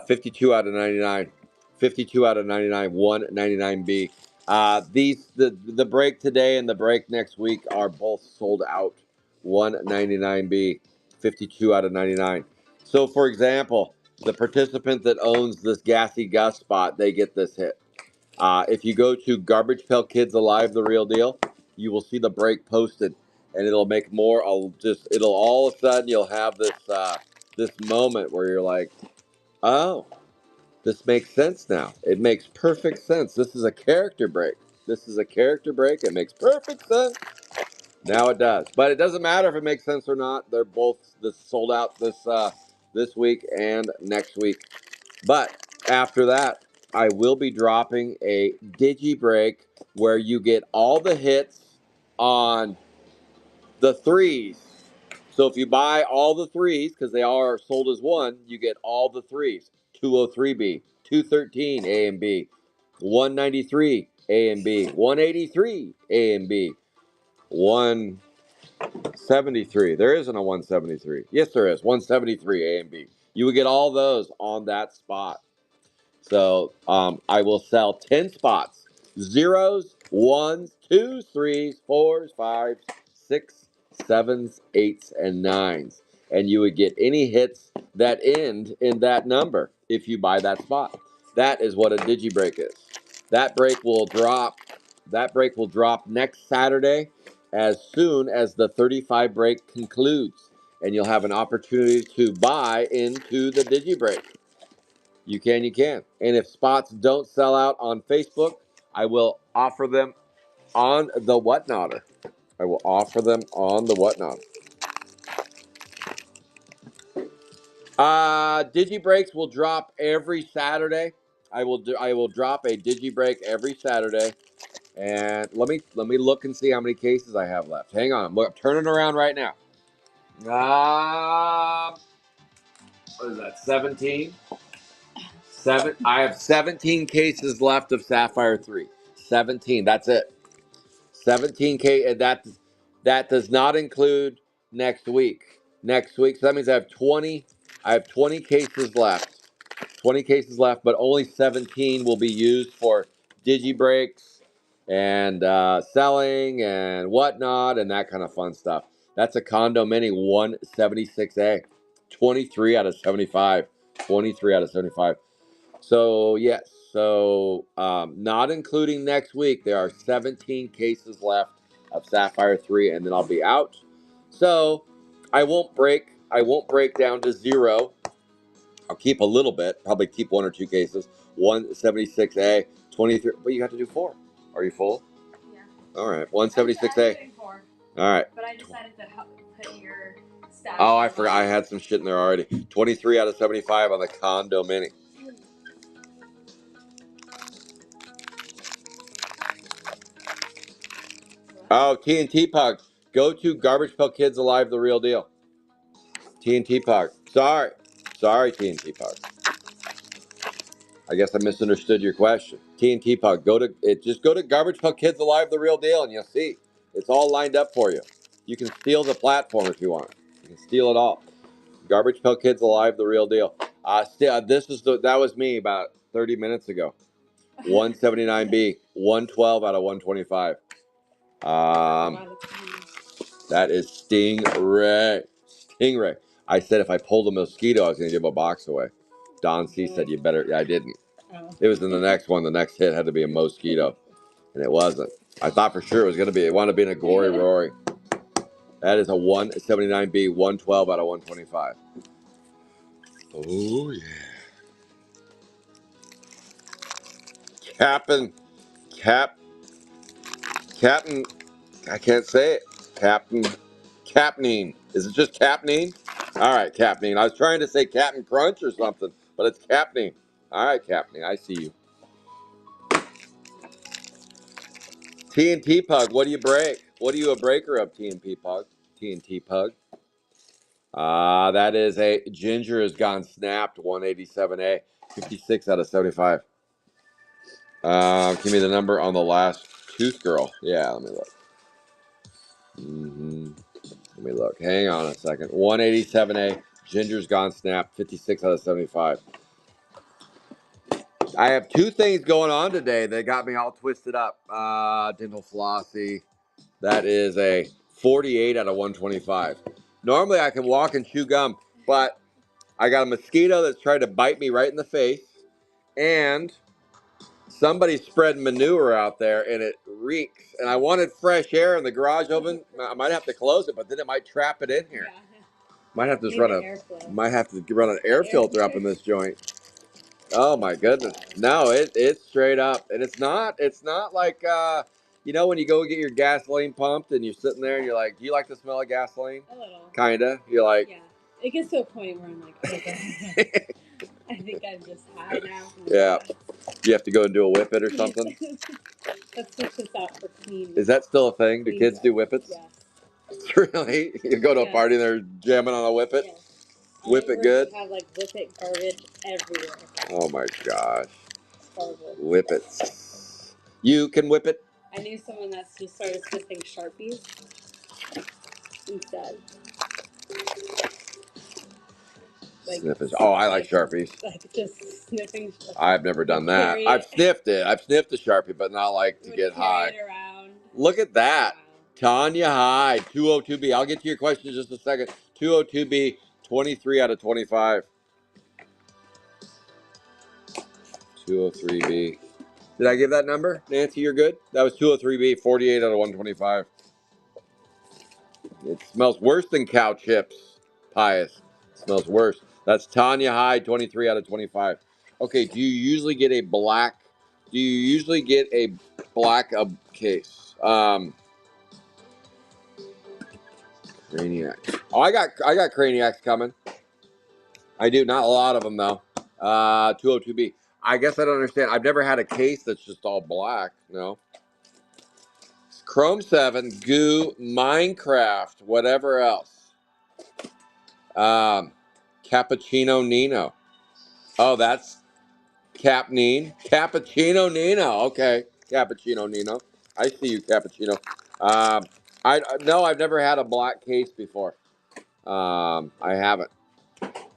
52 out of 99. 52 out of 99, 199B. The break today and the break next week are both sold out. 199B, 52 out of 99. So, for example, the participant that owns this Gassy Gus spot, they get this hit. If you go to Garbage Pail Kids Alive, The Real Deal, you will see the break posted, and it'll make more. It'll all of a sudden you'll have this moment where you're like, oh, this makes sense now. It makes perfect sense. This is a character break. This is a character break. It makes perfect sense. Now it does, but it doesn't matter if it makes sense or not. They're both sold out this week and next week. But after that, I will be dropping a digi break where you get all the hits on the threes. So if you buy all the threes, because they are sold as one, you get all the threes. 203B, 213 A and B, 193 A and B, 183 A and B, 173. There isn't a 173. Yes, there is. 173 A and B. You would get all those on that spot. So I will sell 10 spots. Zeros, ones, twos, threes, fours, fives, six, sevens, eights, and nines. And you would get any hits that end in that number if you buy that spot. That is what a digi break is. That break will drop. That break will drop next Saturday as soon as the 35 break concludes. And you'll have an opportunity to buy into the digi break. You can. And if spots don't sell out on Facebook, I will offer them on the Whatnotter. I will offer them on the Whatnot. Digi breaks will drop every Saturday. I will drop a digi break every Saturday. And let me look and see how many cases I have left. Hang on, I'm turning around right now. What is that? 17. I have 17 cases left of Sapphire 3. 17. That's it. 17K. That does not include next week. Next week. So that means I have 20. I have 20 cases left. 20 cases left, but only 17 will be used for digi breaks and selling and whatnot and that kind of fun stuff. That's a Condo Mini 176A. 23 out of 75. 23 out of 75. So, yes. So, not including next week, there are 17 cases left of Sapphire 3, and then I'll be out. So, I won't break down to zero. I'll keep a little bit, probably keep 1 or 2 cases. 176A, 23. But you have to do 4. Are you full? Yeah. All right. 176A. All right. But I decided to put your stash. Oh, I forgot. I had some shit in there already. 23 out of 75 on the Condo Mini. Oh, TNT Pug. Go to Garbage Pail Kids Alive, the real deal. TNT Pug. Sorry, TNT Pug. I guess I misunderstood your question. TNT Pug. Just go to Garbage Pail Kids Alive, the real deal, and you'll see it's all lined up for you. You can steal the platform if you want. You can steal it all. Garbage Pail Kids Alive, the real deal. That was me about 30 minutes ago. 179B, 112 out of 125. That is Stingray. Stingray. I said if I pulled a mosquito, I was going to give a box away. Don C said you better. I didn't. It was in the next one. The next hit had to be a mosquito, and it wasn't. I thought for sure it was going to be. It wound up being a Glory Rory. That is a 179B, 112 out of 125. Oh yeah. Captain, Captain. I can't say it. Capnine. Is it just Capnine? All right, Capnine. I was trying to say Captain Crunch or something, but it's Capnine. All right, Capnine. I see you. TNT Pug. What do you break? What are you a breaker of, TNT Pug? TNT Pug. That is a Ginger has gone snapped. 187A. 56 out of 75. Give me the number on the last tooth girl. Yeah, let me look. Let me look. Hang on a second. 187A. Ginger's gone snap. 56 out of 75. I have two things going on today that got me all twisted up. Dental flossy. That is a 48 out of 125. Normally I can walk and chew gum, but I got a mosquito that's trying to bite me right in the face, and somebody spread manure out there, and it reeks. And I wanted fresh air in the garage oven. I might have to close it, but then it might trap it in here. Yeah. Might have to run an air filter up in this joint. Oh my goodness! No, it's straight up, and it's not like when you go get your gasoline pumped and you're sitting there and you're like, do you like the smell of gasoline? A little. Kinda. You're like. Yeah. It gets to a point where I'm like, oh god, I think I'm just high now. Yeah. You have to go and do a whippet or something. Let's switch this out for clean. Is that still a thing? Do kids do whippets? Yes. Really? You go to a party and they're jamming on a whippet? Yes. Whip it good? Have like whippet garbage everywhere. Oh my gosh. Horrible. Whippets. You can whip it? I knew someone that's just started sniffing Sharpies instead. I like Sharpies. Like just sniffing. I've never done that. I've sniffed it. I've sniffed a Sharpie, but not like to get high. Look at that. Wow. Tanya Hyde, 202B. I'll get to your question in just a second. 202B, 23 out of 25. 203B. Did I give that number? Nancy, you're good? That was 203B, 48 out of 125. It smells worse than cow chips, Pius. It smells worse. That's Tanya Hyde, 23 out of 25. Okay, do you usually get a black case? Craniacs. Oh, I got Craniacs coming. I do. Not a lot of them, though. 202B. I guess I don't understand. I've never had a case that's just all black. No. Chrome 7, Goo, Minecraft, whatever else. Cappuccino Nino. Oh, that's Capnine. Cappuccino Nino. Okay. Cappuccino Nino. I see you, Cappuccino. No, I've never had a black case before. I haven't.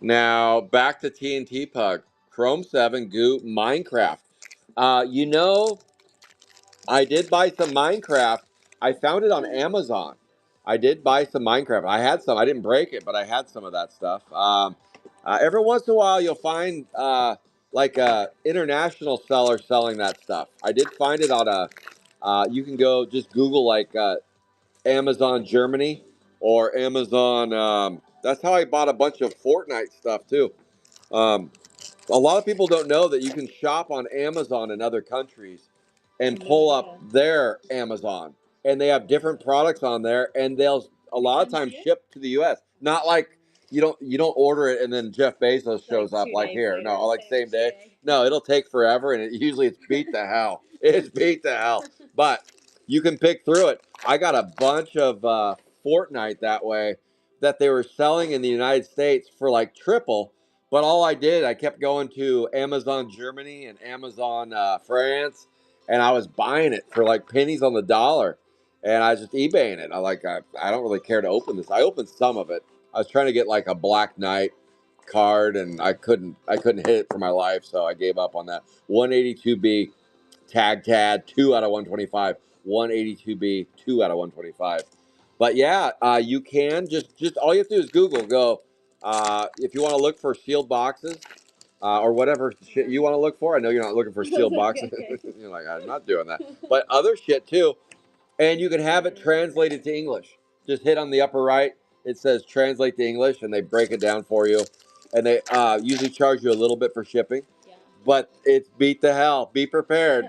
Now, back to TNT Pug. Chrome 7, Goo, Minecraft. I did buy some Minecraft. I found it on Amazon. I did buy some Minecraft. I had some. I didn't break it, but I had some of that stuff. Every once in a while, you'll find like a international seller selling that stuff. I did find it on you can go just Google like Amazon Germany or Amazon. That's how I bought a bunch of Fortnite stuff too. Um, a lot of people don't know that you can shop on Amazon in other countries and pull up their Amazon, and they have different products on there, and they'll a lot of times ship to the U.S. Not like you don't order it and then Jeff Bezos shows up like here. No, like same day. No, it'll take forever, and usually it's beat to hell. It's beat to hell. But You can pick through it. I got a bunch of Fortnite that way that they were selling in the United States for like triple. But all I did, I kept going to Amazon Germany and Amazon France, and I was buying it for like pennies on the dollar, and I was just eBaying it. I don't really care to open this. I opened some of it. I was trying to get like a Black Knight card, and I couldn't hit it for my life, so I gave up on that. 182B tag tad 2 out of 125. 182B 2 out of 125. But yeah, you can just all you have to do is Go if you want to look for sealed boxes or whatever shit you want to look for. I know you're not looking for sealed boxes. You're like, I'm not doing that. But other shit too. And you can have it translated to English. Just hit on the upper right. It says translate to English, and they break it down for you. And they usually charge you a little bit for shipping. Yeah. But it's beat the hell. Be prepared.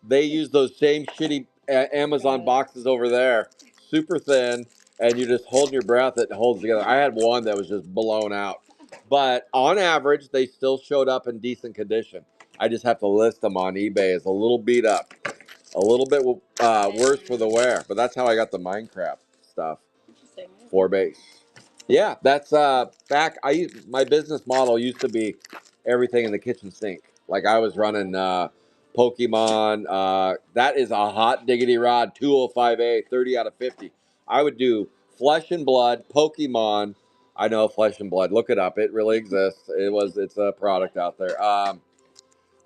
They use those same shitty Amazon boxes over there, super thin, and you're just holding your breath. It holds together. I had one that was just blown out. But on average, they still showed up in decent condition. I just have to list them on eBay as a little beat up. A little bit worse for the wear, but that's how I got the Minecraft stuff. For base. Yeah, that's back. My business model used to be everything in the kitchen sink. Like I was running Pokemon. That is a hot diggity rod, 205A, 30 out of 50. I would do Flesh and Blood, Pokemon. I know Flesh and Blood. Look it up. It really exists. It's a product out there.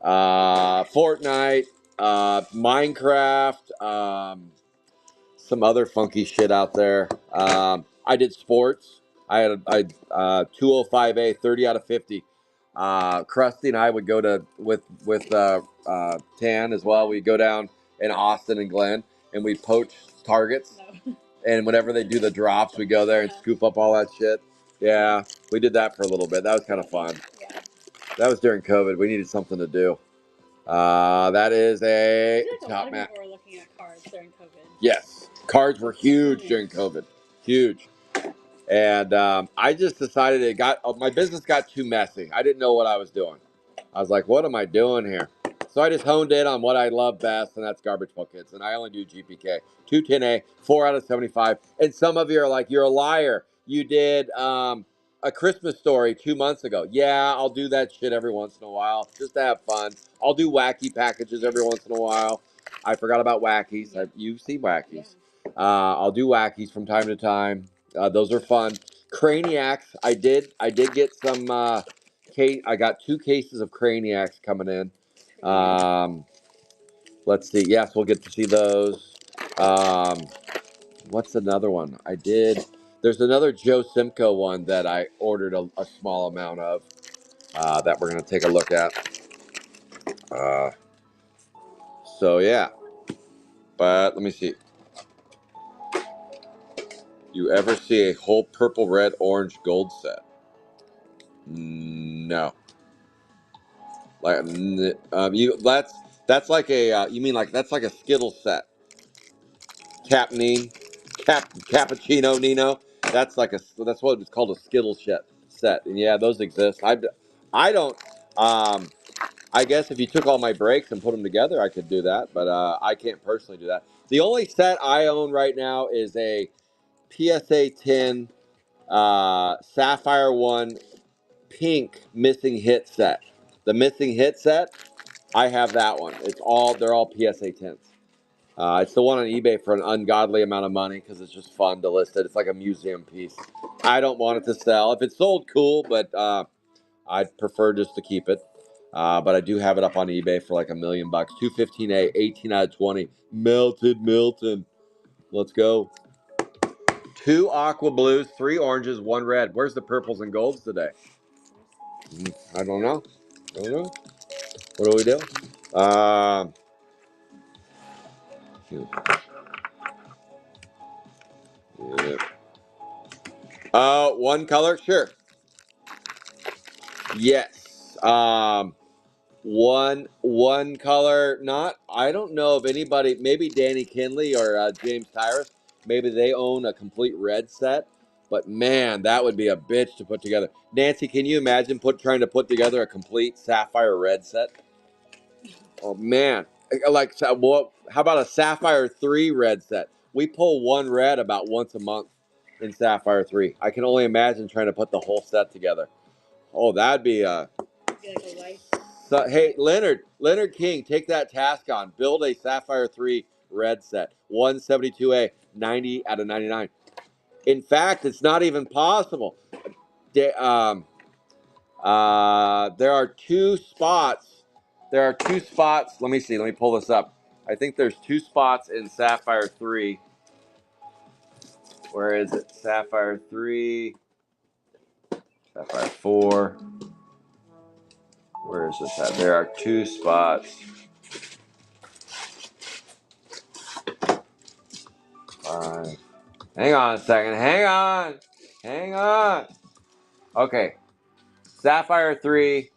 Fortnite, Minecraft, some other funky shit out there. I did sports. I had 205A, 30 out of 50. Krusty and I would go to with Tan as well. We'd go down in Austin and Glen, and we poach targets. No. And whenever they do the drops, we go there and scoop up all that shit. Yeah, we did that for a little bit. That was kind of fun. Yeah. That was during COVID. We needed something to do. That is a top map. People were looking at cards during COVID. Yes, cards were huge during COVID, huge. And I just decided my business got too messy. I didn't know what I was doing. I was like, what am I doing here? So I just honed in on what I love best, and that's garbage pail kits. And I only do GPK, 210A, 4 out of 75. And some of you are like, you're a liar. You did a Christmas Story 2 months ago. Yeah, I'll do that shit every once in a while, just to have fun. I'll do wacky packages every once in a while. I forgot about wackies. Yeah. You see wackies. Yeah. I'll do wackies from time to time. Those are fun. Craniacs, I did get some. I got 2 cases of Craniacs coming in. Let's see. Yes, we'll get to see those. What's another one? I did. There's another Joe Simcoe one that I ordered a small amount of that we're going to take a look at. So, yeah. But let me see. You ever see a whole purple, red, orange, gold set? No. Like that's like a you mean like that's like a Skittles set. Cappuccino Nino. That's what it's called, a Skittles set. And yeah, those exist. I don't I guess if you took all my breaks and put them together, I could do that, but I can't personally do that. The only set I own right now is a PSA 10 Sapphire 1 pink missing hit set. The missing hit set, I have that one. They're all PSA 10s. It's the one on eBay for an ungodly amount of money because it's just fun to list it. It's like a museum piece. I don't want it to sell. If it's sold, cool, but I'd prefer just to keep it. But I do have it up on eBay for like $1 million. 215A, 18 out of 20. Melted Milton. Let's go. 2 aqua blues, 3 oranges, 1 red. Where's the purples and golds today? I don't know. What do we do? Yeah. One color? Sure. Yes. One color. Not. I don't know if anybody. Maybe Danny Kinley or James Tyrus. Maybe they own a complete red set. But man, that would be a bitch to put together. Nancy, can you imagine trying to put together a complete sapphire red set? Oh man, like what? How about a Sapphire 3 red set? We pull one red about once a month in Sapphire 3. I can only imagine trying to put the whole set together. Oh, that'd be so, hey, Leonard King, take that task on. Build a Sapphire 3 red set. 172A, 90 out of 99. In fact, it's not even possible. There are two spots. There are two spots. Let me see. Let me pull this up. I think there's two spots in Sapphire 3. Where is it? Sapphire 3, Sapphire 4. Where is this at? There are two spots. Five. Hang on a second. Hang on. Hang on. Okay. Sapphire 3.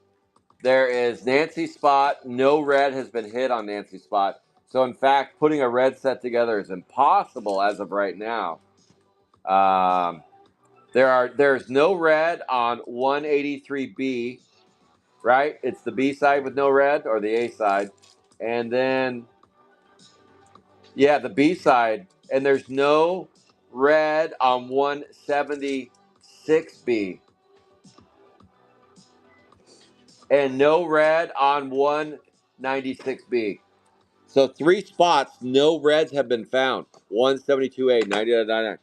There is Nancy Spot. No red has been hit on Nancy Spot. So, in fact, putting a red set together is impossible as of right now. There's no red on 183B, right? It's the B side with no red, or the A side. And then, yeah, the B side. And there's no red on 176B. And no red on 196B. So three spots, no reds have been found. 172A, 90 out of 99.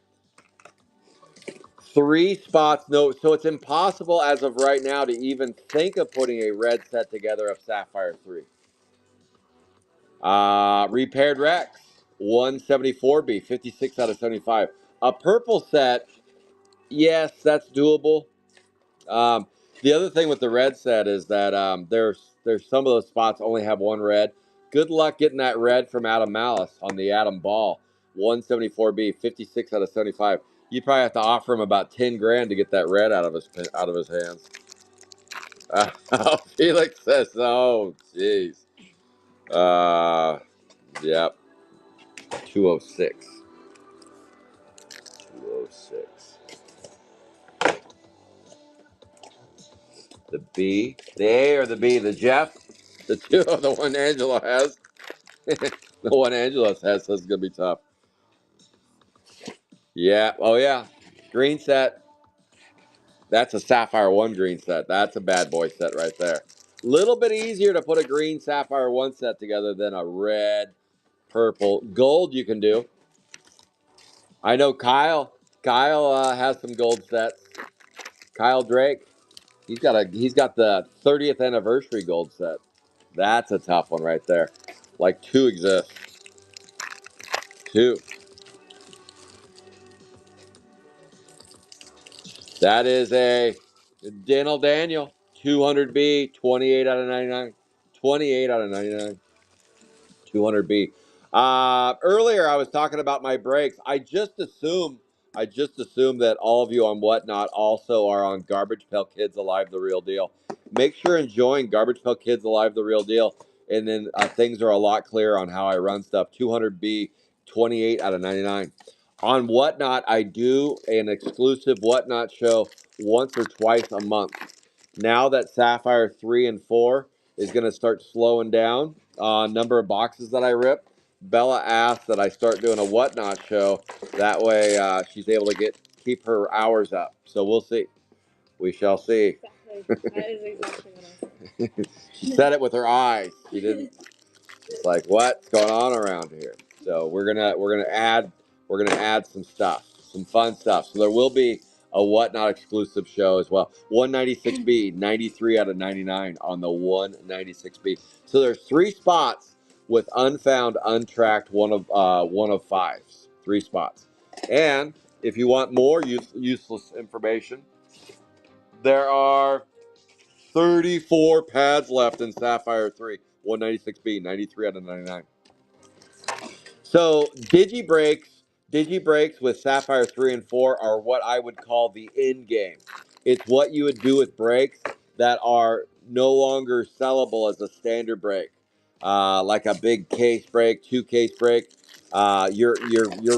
Three spots, no. So it's impossible as of right now to even think of putting a red set together of Sapphire 3. Repaired Rex, 174B, 56 out of 75. A purple set, yes, that's doable. Um, the other thing with the red set is that there's some of those spots only have one red. Good luck getting that red from Adam Malice on the Adam Ball, 174B, 56 out of 75. You probably have to offer him about 10 grand to get that red out of his hands. Felix says, "Oh, jeez." Yep, 206. 206. The B, the A or the B, the Jeff, the two, the one Angela has. The one Angela has, so it's gonna be tough. Yeah. Oh yeah. Green set. That's a Sapphire 1 green set. That's a bad boy set right there. Little bit easier to put a green Sapphire 1 set together than a red, purple, gold. You can do. I know Kyle. Kyle has some gold sets. Kyle Drake. He's got the 30th anniversary gold set. That's a tough one right there. Like two exist. Two. That is a Daniel 200B, 28 out of 99. 28 out of 99. 200B. Earlier, I was talking about my breaks. I just assume that all of you on Whatnot also are on Garbage Pail Kids Alive, the Real Deal. Make sure enjoying Garbage Pail Kids Alive, the Real Deal, and then things are a lot clearer on how I run stuff. 200B, 28 out of 99. On Whatnot, I do an exclusive Whatnot show once or twice a month. Now that Sapphire 3 and 4 is going to start slowing down number of boxes that I rip, Bella asked that I start doing a Whatnot show. That way she's able to keep her hours up. So we'll see. We shall see. Exactly. That is exactly what I said. She said it with her eyes. She didn't. It's like, what's going on around here? So we're gonna add some stuff, some fun stuff. So there will be a Whatnot exclusive show as well. 196B, 93 out of 99 on the 196B. So there's three spots with unfound, untracked one of fives. Three spots. And if you want more useless information, there are 34 pads left in Sapphire 3. 196B, 93 out of 99. So digi breaks with Sapphire 3 and 4 are what I would call the end game. It's what you would do with breaks that are no longer sellable as a standard break, like a big case break, two case break. You're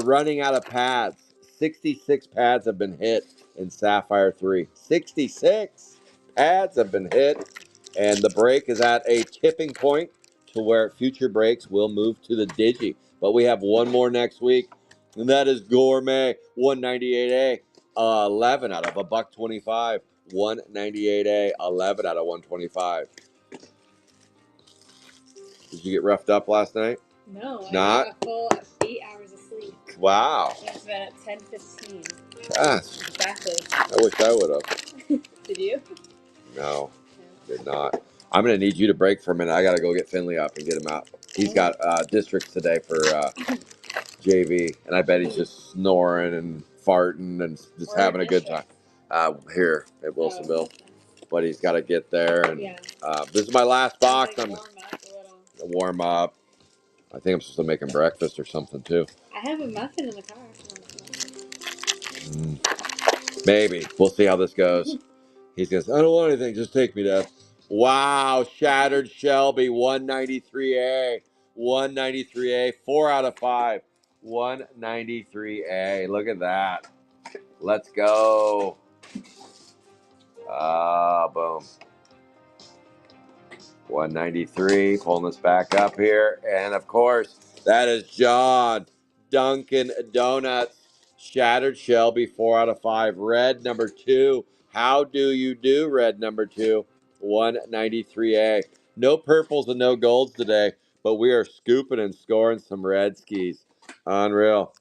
running out of pads. 66 pads have been hit in Sapphire 3. 66 pads have been hit, and the break is at a tipping point to where future breaks will move to the Digi. But we have one more next week, and that is Gourmet 198A, 11 out of a buck 25. 198A, 11 out of 125. Did you get roughed up last night? No, Not? I got a full 8 hours of sleep. Wow. Went to bed at 10:15. Gosh. Exactly. I wish I would have. Did you? No, did not. I'm going to need you to break for a minute. I got to go get Finley up and get him out. He's got districts today for JV, and I bet he's just snoring and farting and just Where having a good time. Here at Wilsonville. But he's got to get there. And this is my last box. I'm going to warm up. I think I'm supposed to make him breakfast or something, too. I have a muffin in the car. Maybe. We'll see how this goes. He says, I don't want anything. Just take me, Dad. Wow. Shattered Shelby, 193A. 193A. 4 out of 5. 193A. Look at that. Let's go. Boom. 193. Pulling this back up here. And, of course, that is John Dunkin' Donuts. Shattered Shelby, 4 out of 5. Red number 2. How do you do, red number 2? 193A. No purples and no golds today, but we are scooping and scoring some red skis. Unreal.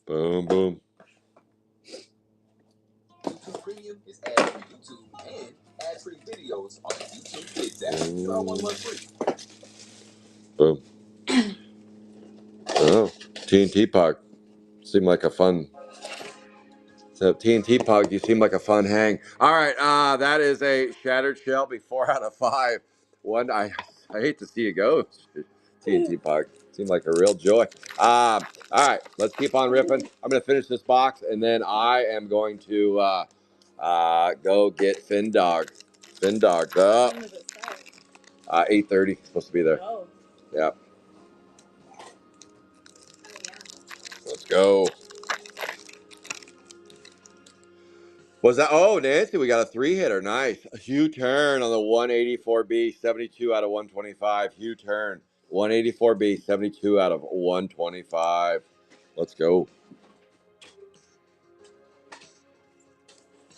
Boom, boom. YouTube Premium is ad-free YouTube and ad-free videos on the YouTube Kids app. Try 1 month free. Boom. Oh, TNT Pog. Seemed like a fun. So TNT Pog, you seem like a fun hang. All right, that is a Shattered Shelby, 4 out of 5. I hate to see you go, TNT Pog. Seemed like a real joy. All right, let's keep on ripping. I'm going to finish this box, and then I am going to go get Fin Dog. Fin Dog up. When does it start? 8:30. Supposed to be there. Oh. Yep. Oh, yeah. Let's go. Was that? Oh, Nancy, we got a 3-hitter. Nice. A huge turn on the 184B, 72 out of 125. Huge turn. 184B, 72 out of 125. Let's go.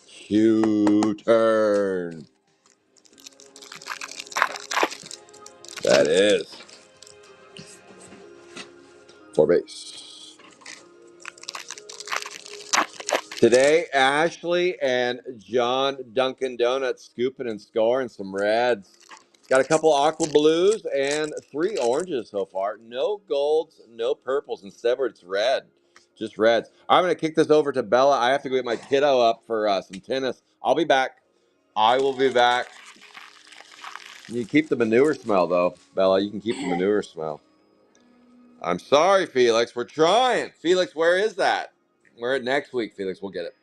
Huge turn. That is. For base. Today, Ashley and John Dunkin' Donuts scooping and scoring some reds. Got a couple aqua blues and 3 oranges so far. No golds, no purples. Instead, it's red. Just reds. I'm going to kick this over to Bella. I have to go get my kiddo up for some tennis. I'll be back. I will be back. You keep the manure smell, though, Bella. You can keep the manure smell. I'm sorry, Felix. We're trying. Felix, where is that? We're at next week, Felix. We'll get it.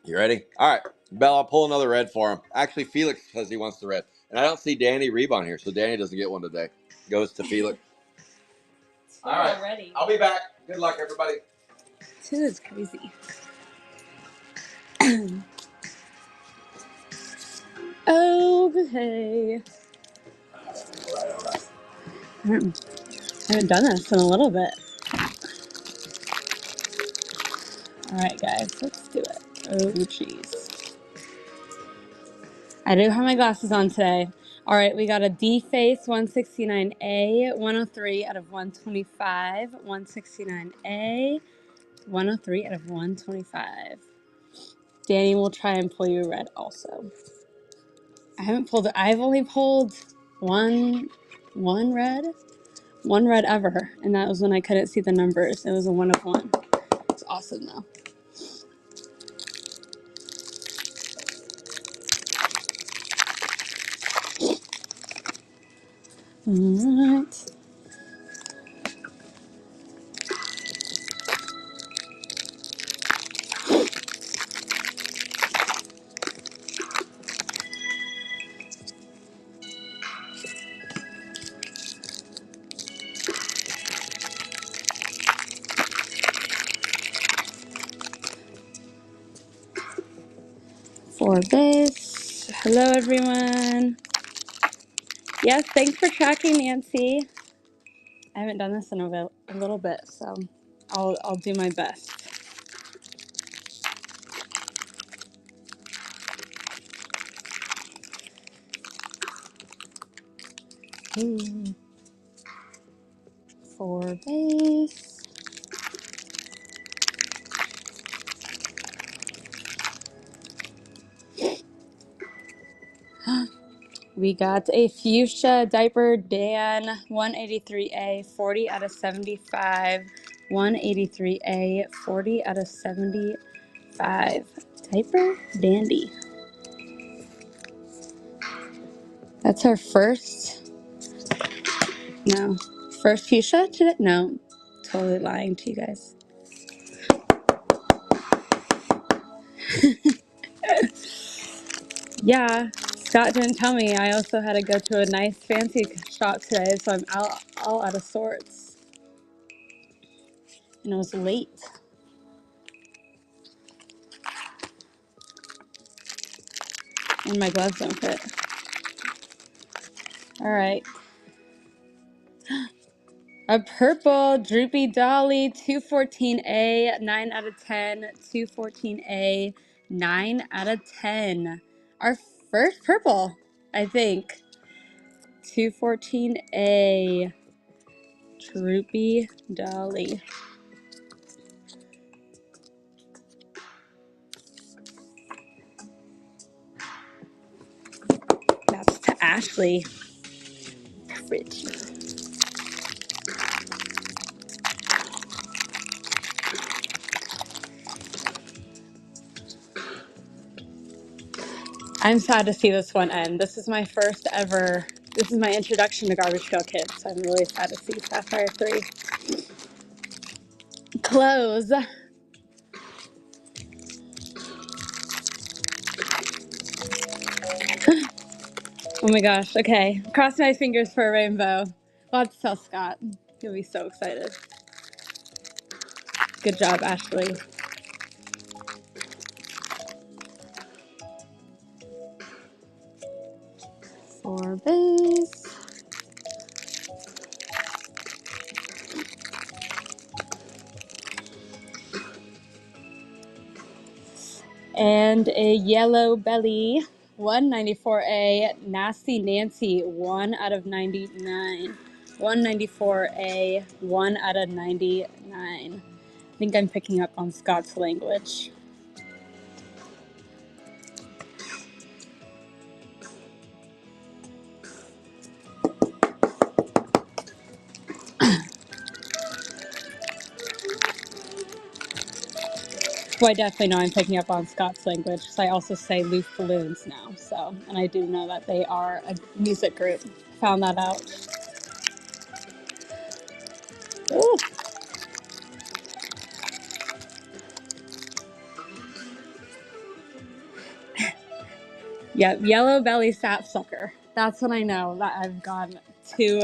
You ready? All right. Bella, I'll pull another red for him. Actually, Felix says he wants the red. And I don't see Danny Reeb on here, so Danny doesn't get one today. Goes to Felix. All right. Already. I'll be back. Good luck, everybody. This is crazy. Okay. All right. I haven't done this in a little bit. All right, guys, let's do it. Oh, jeez. I do have my glasses on today. All right, we got a D-Face 169A, 103 out of 125. 169A, 103 out of 125. Danny will try and pull you a red also. I haven't pulled it. I've only pulled one red. One red ever, and that was when I couldn't see the numbers. It was a 1 of 1. It's awesome though. All right. 4 base. Hello, everyone. Yes, thanks for tracking, Nancy. I haven't done this in a little bit, so I'll do my best. Ooh. 4 base. We got a fuchsia diaper Dan 183A 40 out of 75. 183A 40 out of 75. Diaper dandy. That's our first. No. First fuchsia today? No. Totally lying to you guys. Yeah. Scott didn't tell me. I also had to go to a nice fancy shop today, so I'm all out of sorts. And it was late. And my gloves don't fit. All right. A purple Droopy Dolly 214A 9 out of 10. 214A 9 out of 10. Our first purple, I think. 214A Droopy Dolly. That's to Ashley. Pretty. I'm sad to see this one end. This is my first ever. This is my introduction to Garbage Pail Kids, so I'm really sad to see Sapphire 3 close. Oh my gosh, okay. Cross my fingers for a rainbow. We'll have to tell Scott. He'll be so excited. Good job, Ashley. Four base. And a yellow belly. 194A Nasty Nancy. 1 out of 99. 194A. 1 out of 99. I think I'm picking up on Scott's language. Well, I definitely know I'm picking up on Scott's language because I also say Loose Balloons now. So, and I do know that they are a music group. Found that out. Ooh. Yep, yellow belly sapsucker. That's when I know that I've gone too.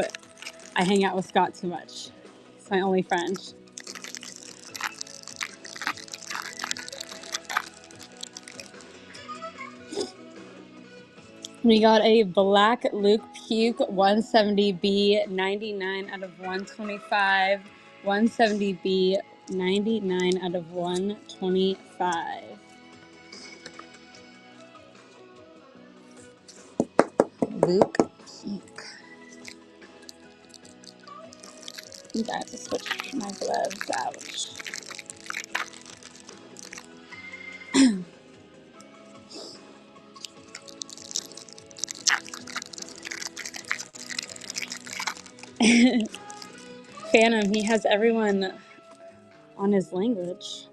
I hang out with Scott too much. He's my only friend. We got a black Luke Puke 170B 99 out of 125. 170B 99 out of 125. Luke Puke. I think I have to switch my gloves out. Phantom, he has everyone on his language.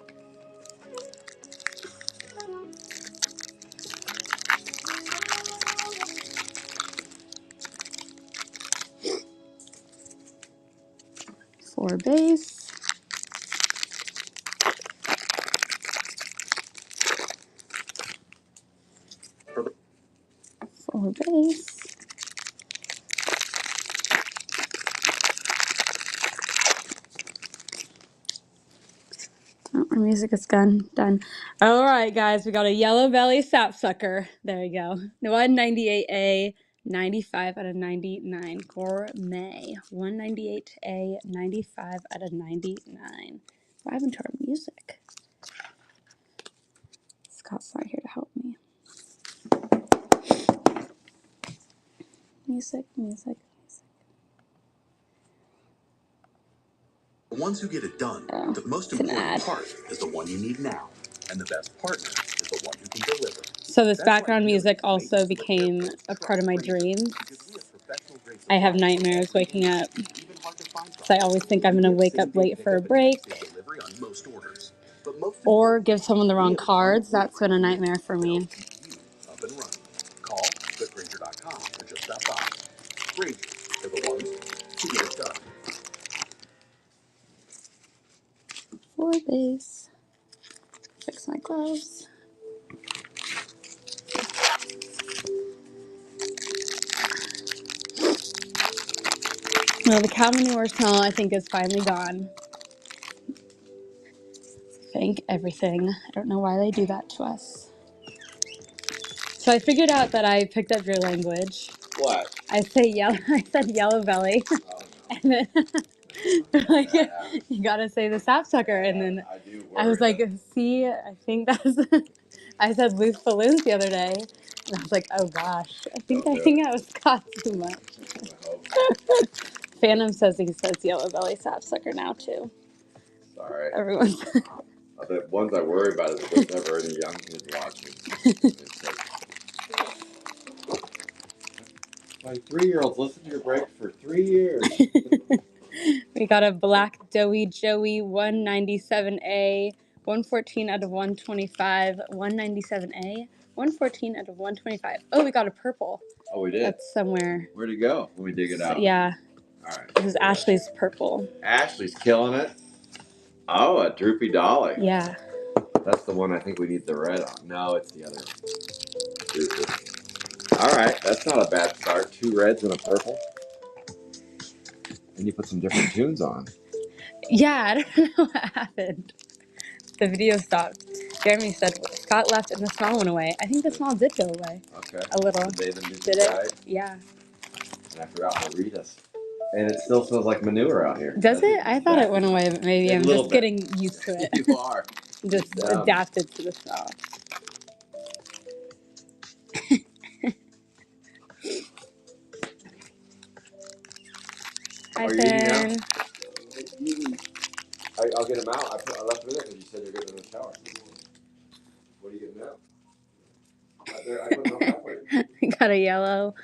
Four base. Four base. Our music is done. All right, guys, we got a yellow belly sapsucker. There you go. 198A, 95 out of 99. Gourmet. 198A, 95 out of 99. What happened to our music? Scott's not here to help me. Music. The ones who get it done. The most important part is the one you need now. And the best partner is the one who can deliver. So this background music also became a part of my dreams. I have nightmares waking up. So I always think I'm going to wake up late for a break. Or give someone the wrong cards. That's been a nightmare for me. Call Granger.com or just stop by. Granger, they're the ones who get it done. 4 base. Fix my gloves. Well, the cow manure smell, I think, is finally gone. Thank everything. I don't know why they do that to us. So I figured out that I picked up your language. What? I said yellow belly. Oh, no. And then like, you gotta say the sapsucker. And then I was like, see, I think that's. I said loose balloons the other day. And I was like, oh gosh, I think I hang out with Scott too much. Phantom says he says yellow belly sapsucker now too. Sorry. Everyone's. The ones I worry about is if there's ever any young kids watching. My 3-year-olds listen to your break for 3 years. We got a black doughy Joey 197A, 114 out of 125, 197A, 114 out of 125. Oh, we got a purple. Oh, we did? That's somewhere. Where'd it go? Let me dig it out. Yeah. All right. This is Ashley's purple. Ashley's killing it. Oh, a droopy dolly. Yeah. That's the one I think we need the red on. No, it's the other one. Droopy. All right, that's not a bad start. 2 reds and a purple. And you put some different tunes on. Yeah, I don't know what happened. The video stopped. Jeremy said Scott left and the smell went away. I think the smell did go away. Okay. A little. The day the music Did it? died. Yeah. And I forgot to read us. And it still smells like manure out here. Does it? I thought it went away, but maybe I'm just getting used to it. You are. Just adapted to the smell. Hi, Finn. I'll get them out. I left them in there because you said you're getting in the shower. What are you getting out? I put them out for you. Got a yellow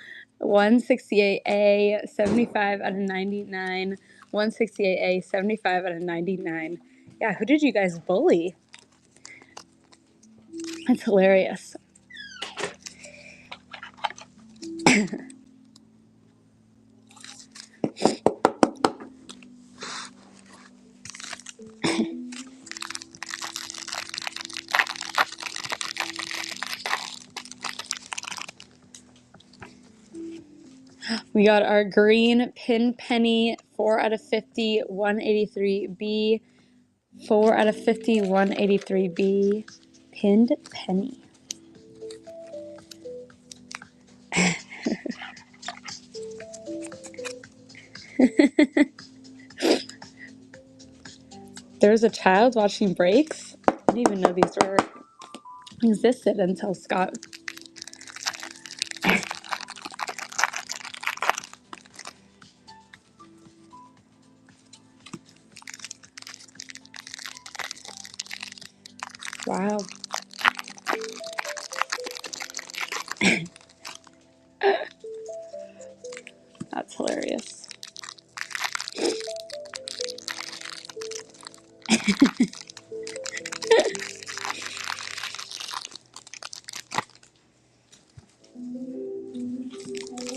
168A, 75 out of 99. 168A, 75 out of 99. Yeah, who did you guys bully? That's hilarious. We got our green pin penny, 4 out of 50, 183B. 4 out of 50, 183B. Pinned penny. There's a child watching breaks. I didn't even know these were existed until Scott. Wow. That's hilarious.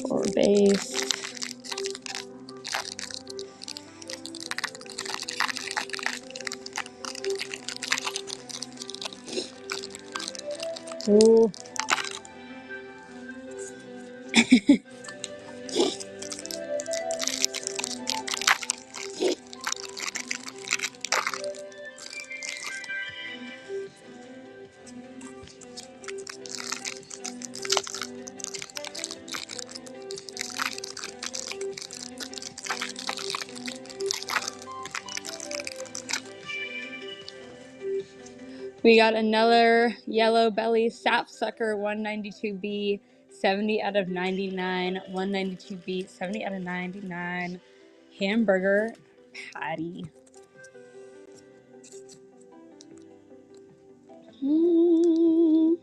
Or base. Ooh. We got another yellow belly sapsucker 192B, 70 out of 99. 192B, 70 out of 99. Hamburger patty. Mm.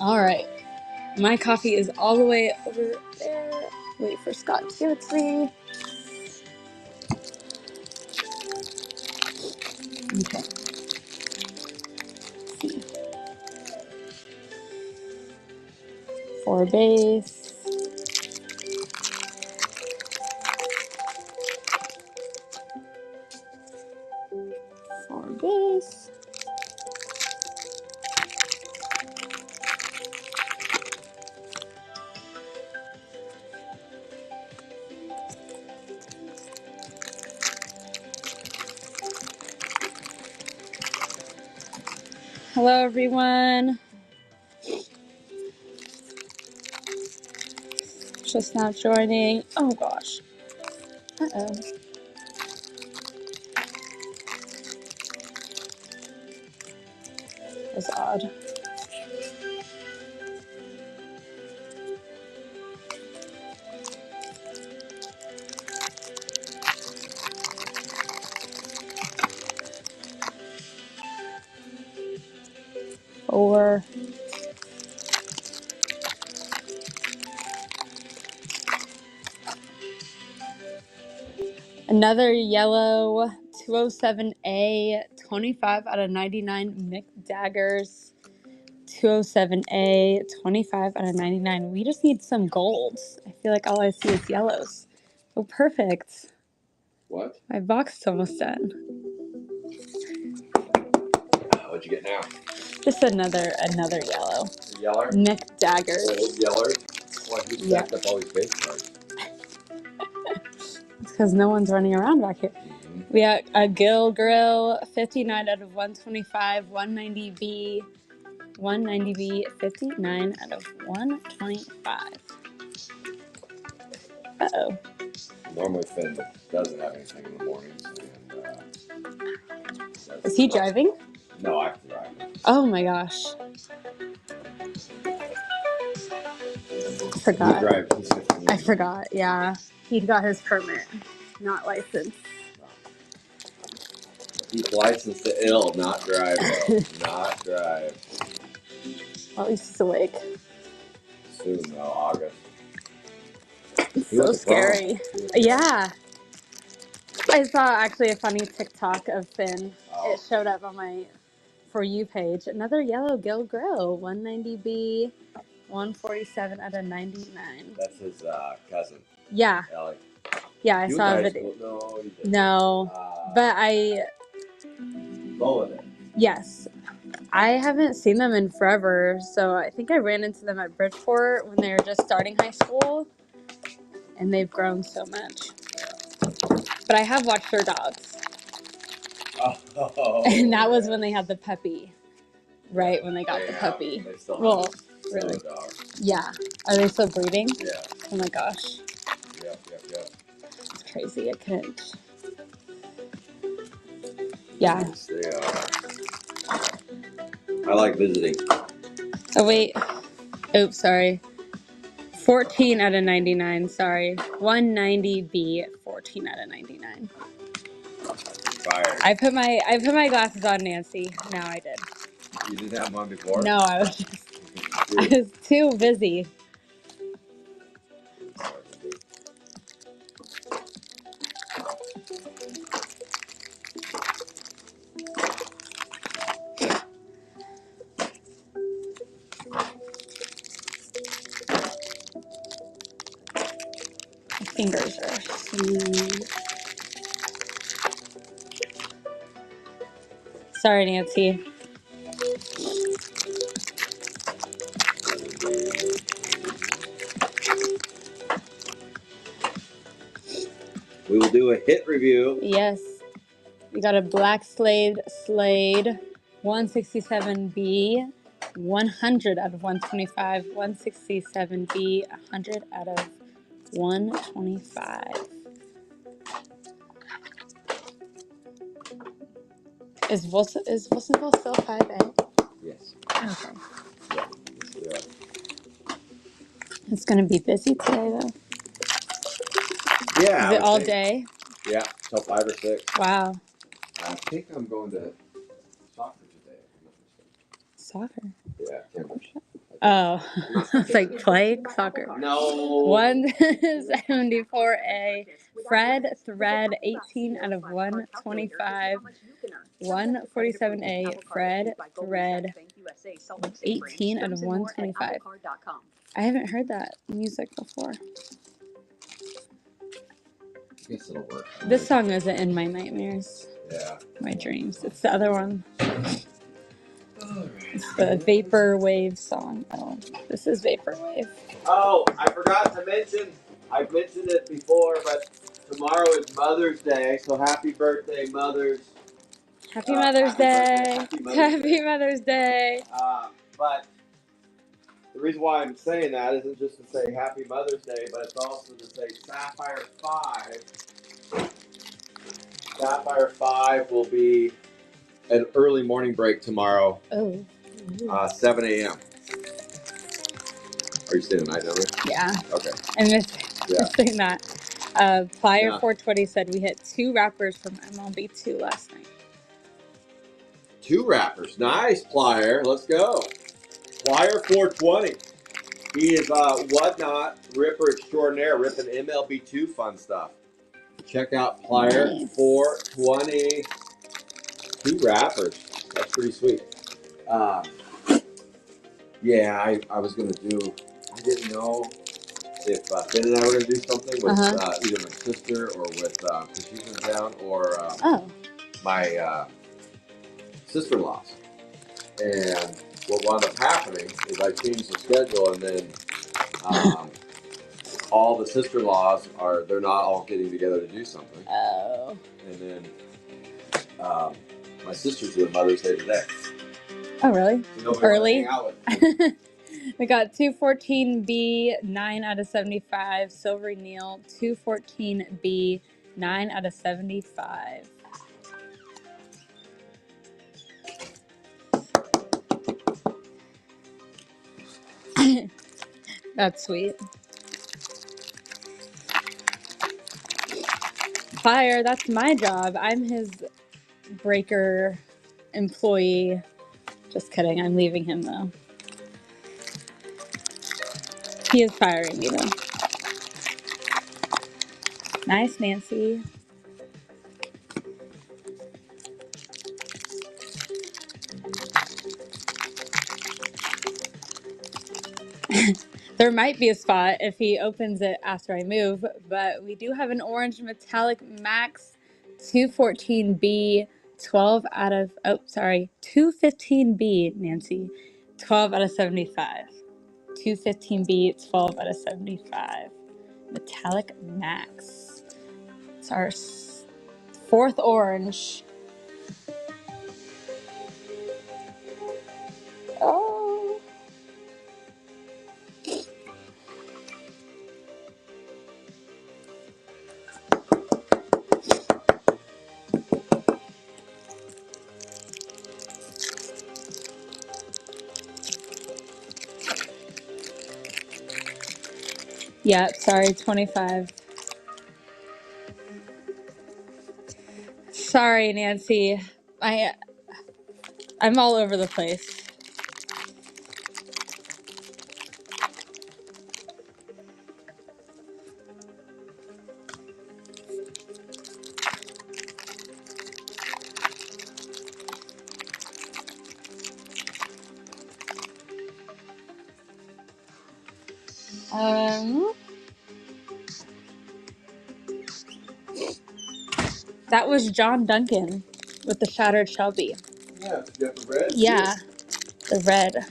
All right. My coffee is all the way over there. Wait for Scott to give it to me. Okay. See. 4 base. 4 base. Hello, everyone. Just now joining. Oh, gosh. Uh-oh. That's odd. Or another yellow 207A, 25 out of 99 Mick Daggers. 207A, 25 out of 99. We just need some golds. I feel like all I see is yellows. Oh, perfect. What? My box is almost done. What'd you get now? Just another yellow. Yeller? Mick Daggers. Old Yeller? Why you stacked up all these base cards? It's because no one's running around back here. We got a Gill Grill, 59 out of 125, 190B, 190B, 59 out of 125. Uh-oh. Normally Finn doesn't have anything in the mornings. And, Is he driving? No, I can drive. Oh my gosh. He Forgot. drives. He's 15. I forgot, yeah. He got his permit, not licensed. He's licensed to ill, not drive though. Not drive. Well, at least he's awake. Soon though, August. It's so scary. Yeah. I saw actually a funny TikTok of Finn. Oh. It showed up on my For You page. Another yellow Gill Grill, 190B, 147 out of 99. That's his cousin. Yeah. Ellie. Yeah, I saw a video. No, you didn't. No, but I. Both of it. Yes. I haven't seen them in forever, so I think I ran into them at Bridgeport when they were just starting high school, and they've grown so much. But I have watched their dogs. Oh. And that was when they had the puppy. Right, when they got the puppy. They still Well, have really. dogs. Yeah. Are they still breeding? Yeah. Oh my gosh. Yep. It's crazy. I couldn't. Yeah. Yes, they are. I like visiting. Oh, wait. Oops, sorry. 14 out of 99, sorry. 190B, 14 out of 99. Fired. I put my glasses on, Nancy. Now I did. You didn't have one before? No, I was too busy. My fingers are smooth. Sorry, Nancy. We will do a hit review. Yes. We got a Black Slade 167B, 100 out of 125. 167B, 100 out of 125. Is Wilsonville still 5A? Yes. Okay. Yeah. Yes, we are. It's going to be busy today, though. Yeah. Is it all day? Yeah, till 5 or 6. Wow. I think I'm going to soccer today. Soccer? Yeah, Timbers. Oh, it's like play soccer. No. 174A. Fred Thread 18 out of 125. 147A. Fred Thread 18 out of 125. I haven't heard that music before. I guess it'll work. This song isn't in my nightmares. Yeah. My dreams. It's the other one. It's the Vaporwave song. Oh, this is Vaporwave. Oh, I forgot to mention, I've mentioned it before, but tomorrow is Mother's Day, so happy birthday, mothers. Happy Mother's Day. Happy Day. Mother's Day. But the reason why I'm saying that isn't just to say Happy Mother's Day, but it's also to say Sapphire 5. Sapphire 5 will be an early morning break tomorrow, Oh. 7 a.m. Are you saying the night number? Yeah. Okay. I missing that. Plier 420 said we hit 2 rappers from MLB2 last night. 2 rappers. Nice, Plier. Let's go. Plier 420. He is Whatnot Ripper Extraordinaire, ripping MLB2 fun stuff. Check out Plier 420. 2 rappers. That's pretty sweet. Yeah, I was going to do, I didn't know if Ben and I were going to do something with either my sister or with, because she's in town, or my sister-in-laws. And what wound up happening is I changed the schedule, and then all the sister-in-laws they're not all getting together to do something. Oh. And then my sister's doing Mother's Day today. Oh, really? So early? We got 214B, 9 out of 75. Silvery Neal, 214B, 9 out of 75. That's sweet. Fire, that's my job. I'm his breaker employee. Just kidding, I'm leaving him though. He is firing me though. Nice, Nancy. There might be a spot if he opens it after I move, but we do have an orange metallic max 214B, 12 out of, 215B, Nancy, 12 out of 75. 215B, 12 out of 75. Metallic max. It's our 4th orange. Oh. Yeah, sorry, 25. Sorry, Nancy. I'm all over the place. That was John Duncan with the Shattered Shelby. Yeah, you got the red? Yeah, the red.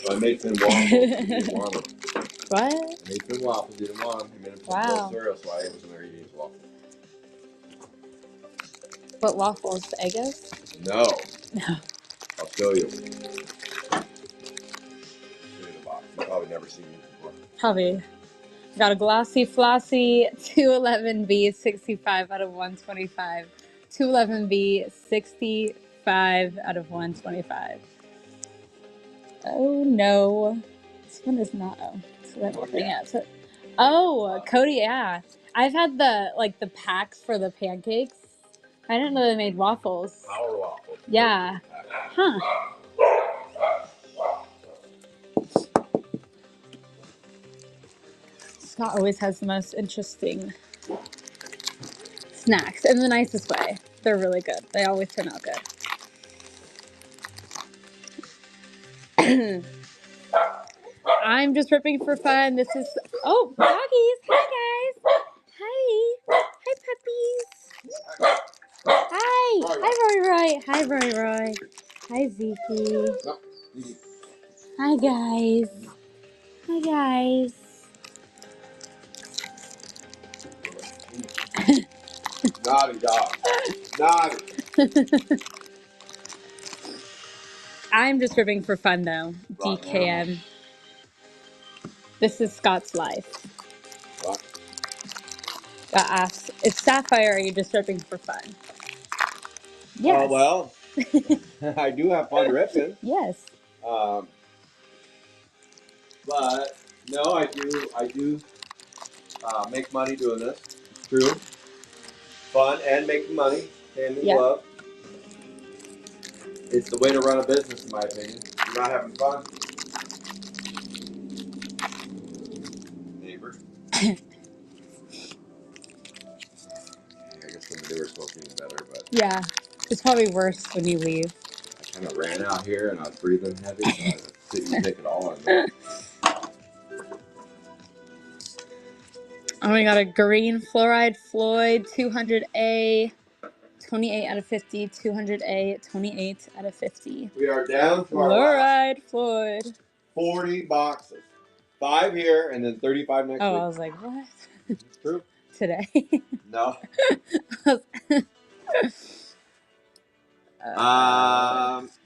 So I made Finn waffles. He didn't want them. What? I made Finn waffles. He didn't want them. He made them Wow. cereal, so I was in there eating his waffles. What waffles? Eggos? No. No. I'll show you. Show you the box. You've probably never seen these before. Probably. Got a glossy flossy 211B 65 out of 125. 211B 65 out of 125. Oh no. This one is not so that nothing yet. So, Cody, yeah. I've had the packs for the pancakes. I didn't know they made waffles. Power waffles. Yeah. Huh. Scott always has the most interesting snacks in the nicest way. They're really good. They always turn out good. I'm just ripping for fun. This is doggies. Hi guys. Hi. Hi puppies. Hi. Hi Roy. Hi Roy. Hi Zeke. Hi guys. Hi guys. Naughty dog. Naughty. I'm just ripping for fun though. DKM. This is Scott's life. What? Got asked, it's Sapphire, are you just ripping for fun? Yes. Well, I do have fun ripping. Yes. But no, I do make money doing this. It's true. Fun and making money, hand in glove. It's the way to run a business, in my opinion. If you're not having fun. Neighbor. I guess the manure smells even better, but Yeah. It's probably worse when you leave. I kind of ran out here and I was breathing heavy, so I didn't take it all on me. Oh, we got a green fluoride Floyd 200A, 28 out of 50, 200A, 28 out of 50. We are down to our last Fluoride Floyd. 40 boxes. 5 here and then 35 next week. I was like, what? It's true. Today. No.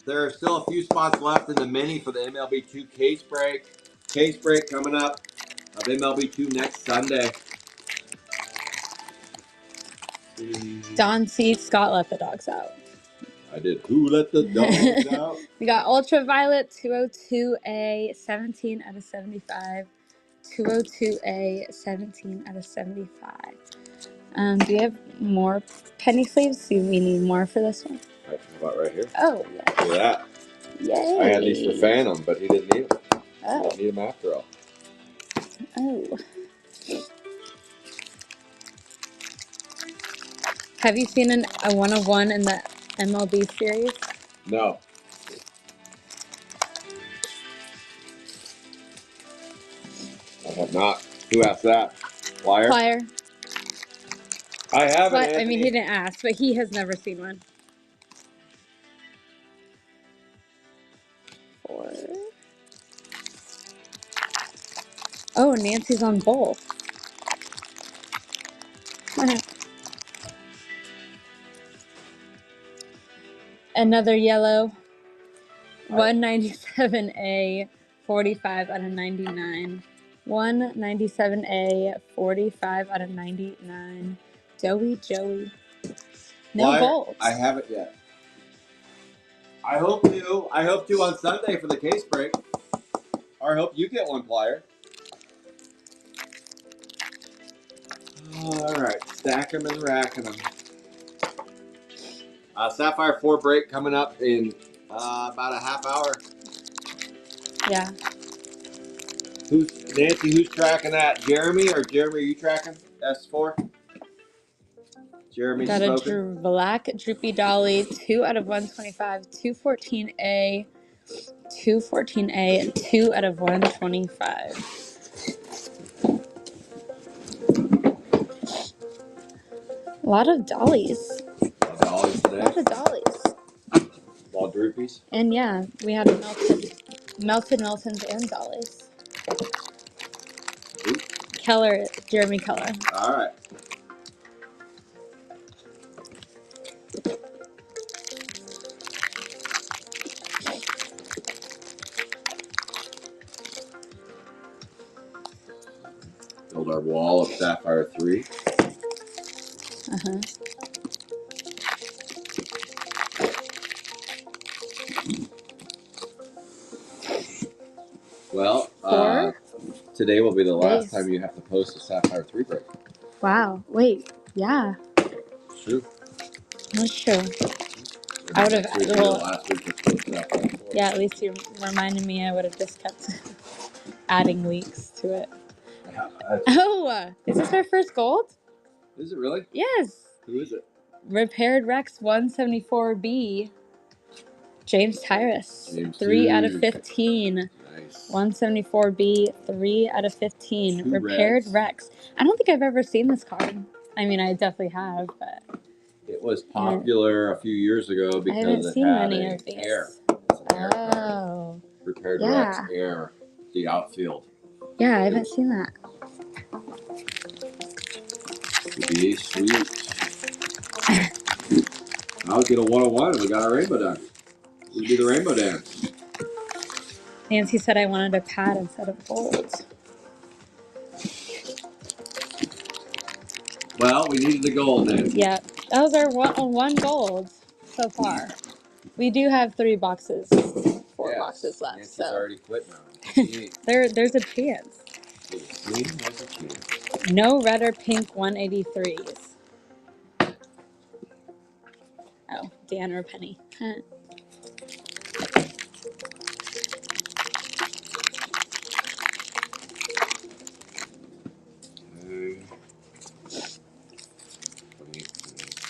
There are still a few spots left in the mini for the MLB2 case break. Case break coming up of MLB2 next Sunday. Don C. Scott let the dogs out. I did. Who let the dogs out? We got Ultraviolet 202A, 17 out of 75. 202A, 17 out of 75. Do you have more penny sleeves? Do we need more for this one? Right, about right here. Oh, yeah. Look at that. Yay. I had these for Phantom, but he didn't need them. Oh. Didn't need them after all. Oh. Have you seen a 101 in the MLB series? No. I have not. Who asked that? Flyer? Flyer. I haven't. But, I mean, he didn't ask, but he has never seen one. 4. Oh, Nancy's on both. Another yellow. 197A, 45 out of 99. 197A, 45 out of 99. Joey. No Flyer, golds. I haven't yet. I hope to on Sunday for the case break. Or I hope you get one, Flyer. All right, stack them and racking them. Sapphire 4 break coming up in about a half hour. Yeah. Who's tracking that? Jeremy, are you tracking S4? Jeremy's Got spoken. a black Droopy Dolly, 2 out of 125, 214A, 214A, and 2 out of 125. A lot of dollies. A lot of dollies. All droopies. And yeah, we had Meltons and dollies. Ooh. Jeremy Keller. All right. Build our wall of Sapphire 3. Uh-huh. Well, 4? today will be the last Base. time you have to post a Sapphire 3 break. Wow. Wait. Yeah. True. That's true. And I would have. next week will be the last week to post Sapphire 4. Yeah, at least you reminded me. I would have just kept adding weeks to it. Oh, is this our first gold? Is it really? Yes. Who is it? Repaired Rex 174B. James Tyrus. James 3 out of Hughes. 15. Nice. 174B. 3 out of 15. 2 Repaired reds. Rex. I don't think I've ever seen this card. I mean, I definitely have, but It was popular a few years ago I because haven't it seen had many an of these. air. It's an air card. Oh. Repaired Yeah. Rex Air. The outfield. Yeah, I haven't seen that. Would be sweet. I'll get a 101 and we got our rainbow done. We do the rainbow dance. Nancy said I wanted a pad instead of gold. Well, we needed the gold then. Yeah, that was our one gold so far. We do have 3 boxes, 4 boxes left. Nancy's So already quit now. there's a chance. There's a chance. No red or pink 183s. Oh, Dan or Penny. Huh. Okay. 20,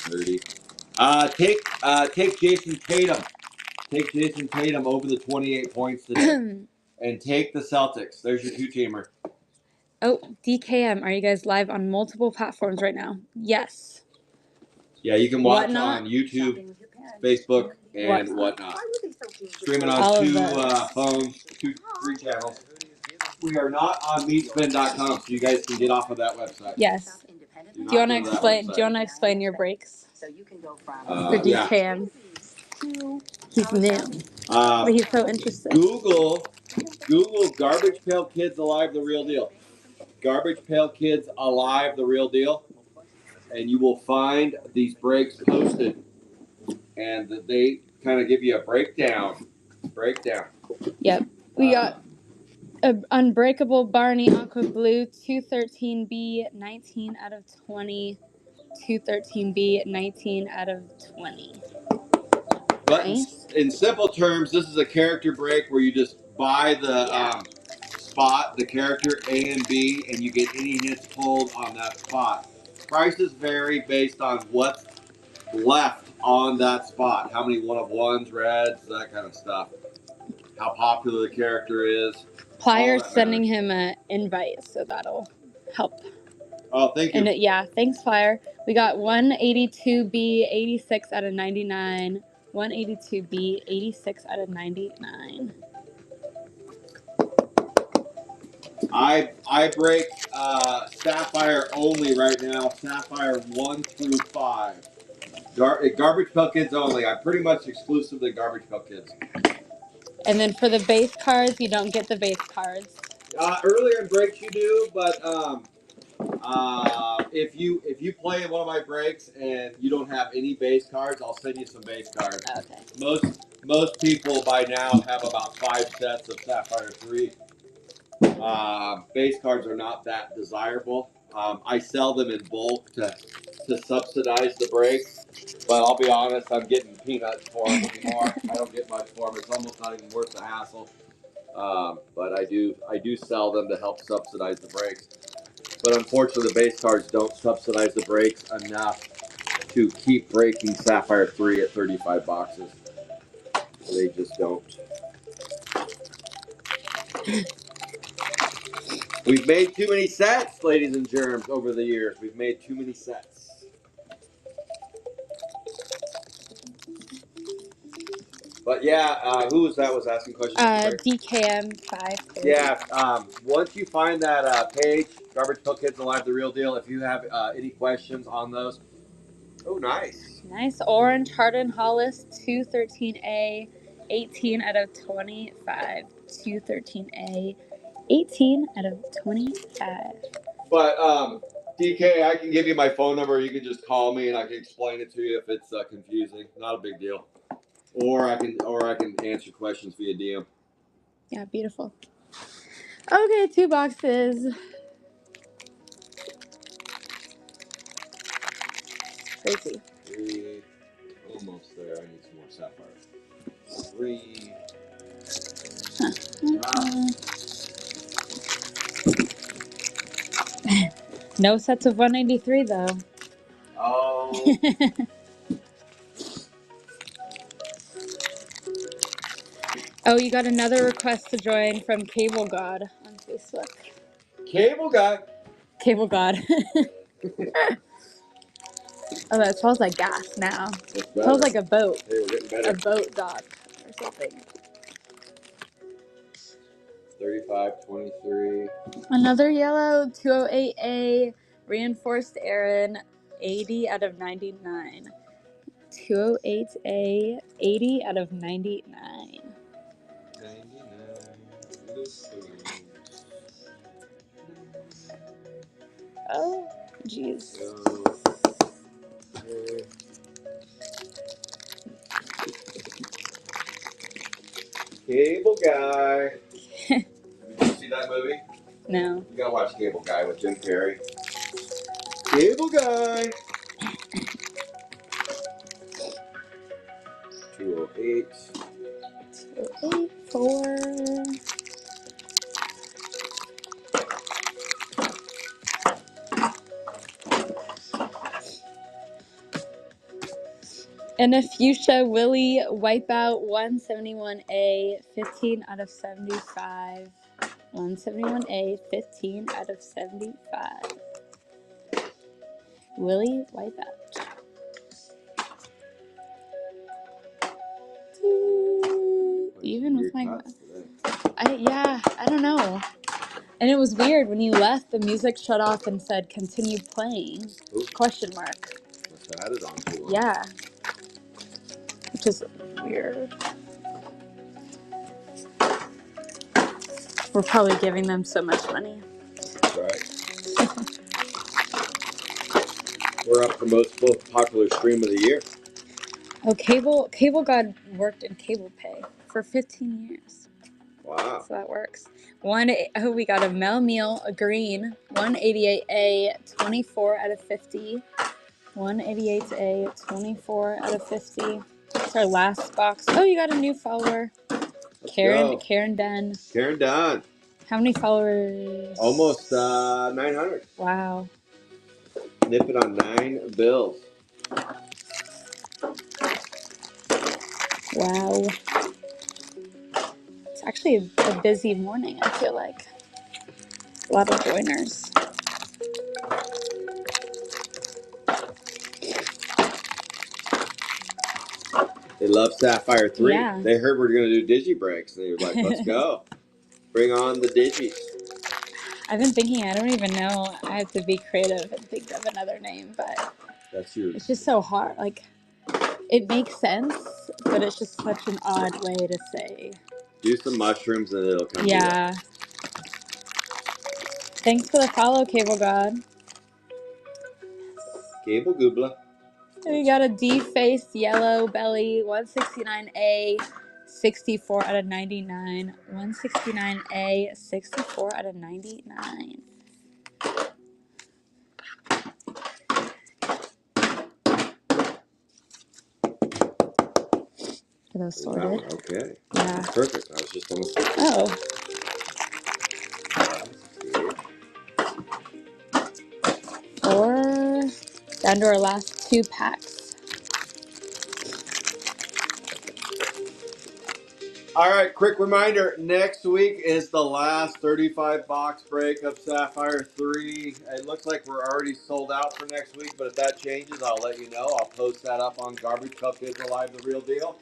30. Take Jason Tatum. Take Jason Tatum over the 28 points today. And take the Celtics. There's your 2-teamer. Oh, DKM, are you guys live on multiple platforms right now? Yes. Yeah, you can watch Whatnot? on YouTube, Facebook, and Whatnot. Streaming on All 2 of phones, 3 channels. We are not on meatspin.com, so you guys can get off of that website. Yes. Do you want to explain? Do you want to explain your breaks for DKM? Yeah. He's new, but he's so interested. Google Garbage Pail Kids Alive, the real deal. Garbage Pail Kids Alive, the real deal. And you will find these breaks posted. And they kind of give you a breakdown. Yep. We got Unbreakable Barney Aqua Blue 213B 19 out of 20. 213B 19 out of 20. But Nice. in simple terms, this is a character break where you just buy the spot, the character A and B, and you get any hits pulled on that spot. Prices vary based on what's left on that spot. How many 1-of-1s, reds, that kind of stuff. How popular the character is. Pliers sending him an invite, so that'll help. Oh, thank you. And yeah, thanks, Flyer. We got 182B 86 out of 99. 182B 86 out of 99. I break Sapphire only right now. Sapphire 1 through 5. Garbage Pail Kids only. I'm pretty much exclusively Garbage Pail Kids. And then for the base cards, you don't get the base cards. Earlier in breaks you do, but if you play one of my breaks and you don't have any base cards, I'll send you some base cards. Okay. Most people by now have about 5 sets of Sapphire 3. Base cards are not that desirable. I sell them in bulk to subsidize the breaks, but I'll be honest, I'm getting peanuts for them anymore. I don't get much for them. It's almost not even worth the hassle. But I do sell them to help subsidize the breaks. But unfortunately, the base cards don't subsidize the breaks enough to keep breaking Sapphire 3 at 35 boxes. They just don't. We've made too many sets, ladies and germs, over the years. We've made too many sets. But yeah, who was that was asking questions? DKM 5. Yeah, once you find that page, Garbage Pail Kids Alive, the real deal, if you have any questions on those. Oh, nice. Nice. Orange Hardin Hollis 213A 18 out of 25. 213A 18 out of 25. But DK, I can give you my phone number. You can just call me and I can explain it to you if it's confusing. Not a big deal. Or I can answer questions via DM. Yeah, beautiful. Okay, 2 boxes. Crazy. 3, almost there. I need some more sapphire. 3. No sets of 183 though. Oh. Oh, you got another request to join from Cable God on Facebook. Cable guy. Cable God. Oh, that smells like gas now. That's It smells better. like a boat. Hey, we're getting better. A boat dock or something. 35, 23. Another yellow 208A reinforced Aaron 80 out of 99. 208A 80 out of 99. 99. Oh, jeez. Okay. Cable Guy. Did you see that movie? No. You gotta watch Cable Guy with Jim Carrey. Cable Guy. 208. 284. And a Fuchsia Willie Wipeout 171A 15 out of 75. 171A 15 out of 75. Willie Wipeout. Even with my I don't know. And it was weird when you left, the music shut off and said continue playing. Oops. Question mark. Must have had it on too long. Yeah. Which is weird. We're probably giving them so much money. That's right. We're up for most popular stream of the year. Oh, Cable God worked in Cable Pay for 15 years. Wow. So that works. We got a Mel Meal, a green, 188A, 24 out of 50. 188A, 24 out of 50. That's our last box. Oh, you got a new follower. Karen Dunn. Karen Dunn. How many followers? Almost 900. Wow. Nip it on 9 bills. Wow. It's actually a busy morning, I feel like. A lot of joiners. They love Sapphire 3. Yeah. They heard we're going to do digi breaks. They were like, let's go. Bring on the digis. I've been thinking, I don't even know. I have to be creative and think of another name, but it's just so hard. Like, it makes sense, but it's just such an odd way to say. Do some mushrooms and it'll come to you. Yeah. Thanks for the follow, Cable God. Cable Goobla. We got a D-faced yellow belly, 169A, 64 out of 99. 169A, 64 out of 99. Are those sorted? Okay. Yeah. Perfect. I was just almost. Oh. Four. Down to our last 2 packs. All right, quick reminder. Next week is the last 35 box break of Sapphire 3. It looks like we're already sold out for next week, but if that changes, I'll let you know. I'll post that up on Garbage Cup Kids Alive, the real deal.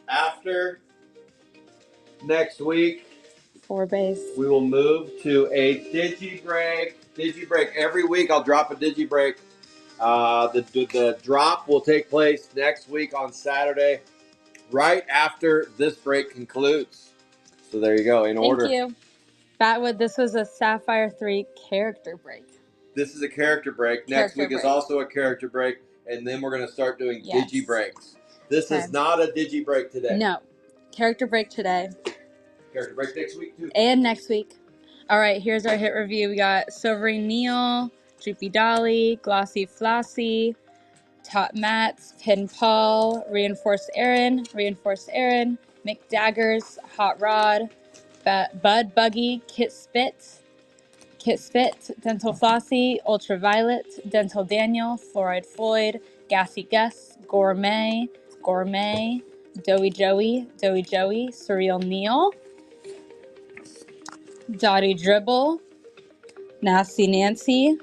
After next week, 4 base. we will move to a digi break. Digi break. Every week I'll drop a digi break. The drop will take place next week on Saturday, right after this break concludes. So there you go, in order. Thank you. Fatwood, this was a Sapphire 3 character break. This is a character break. Next week is also a character break, and then we're going to start doing digi breaks. This is not a digi break today. No. Character break today. Character break next week, too. And next week. All right, here's our hit review. We got Silvery Neil, Droopy Dolly, Glossy Flossy, Top Mats, Pin Paul, Reinforced Aaron, McDaggers, Hot Rod, Bud Buggy, Kit Spit, Dental Flossie, Ultraviolet, Dental Daniel, Fluoride Floyd, Gassy Gus, Gourmet, Doughy Joey, Surreal Neil, Dottie Dribble, Nasty Nancy,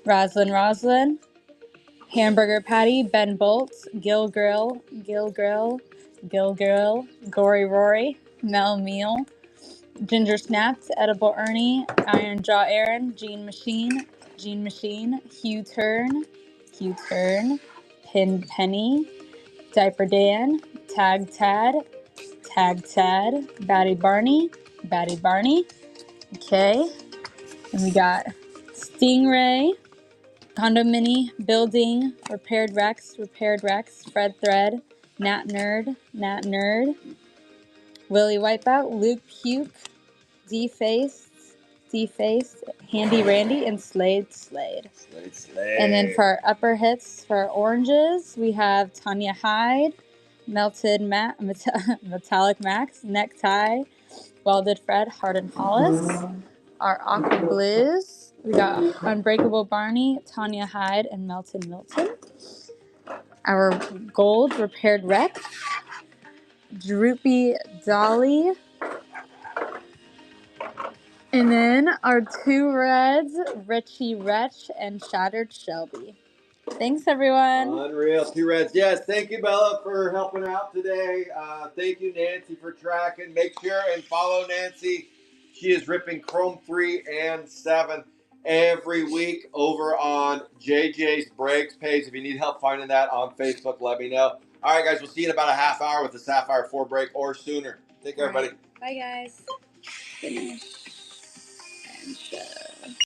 Roslyn, Hamburger Patty, Ben Bolt, Gil Grill, Gory Rory, Mel Meal, Ginger Snaps, Edible Ernie, Iron Jaw Aaron, Gene Machine, Hugh Turn, Pin Penny, Diaper Dan, Tag Tad, Batty Barney. Okay. And we got Stingray, Condo Mini, Building, Repaired Rex, Fred Thread, Nat Nerd, Willie Wipeout, Luke Puke, Defaced, Handy Randy, and Slade. And then for our upper hits, for our oranges, we have Tanya Hyde, Metallic Max, Necktie, Welded Fred, Harden Hollis. Our aqua blues, we got Unbreakable Barney, Tanya Hyde, and Milton. Our gold, Repaired Rex, Droopy Dolly. And then our two reds, Richie Wretch and Shattered Shelby. Thanks, everyone. Unreal. Two reds. Yes, thank you, Bella, for helping out today. Thank you, Nancy, for tracking. Make sure and follow Nancy. She is ripping Chrome 3 and 7 every week over on JJ's Breaks page. If you need help finding that on Facebook, let me know. All right, guys, we'll see you in about a half hour with the Sapphire 4 break or sooner. Take care, everybody. Bye, guys. Finish and show.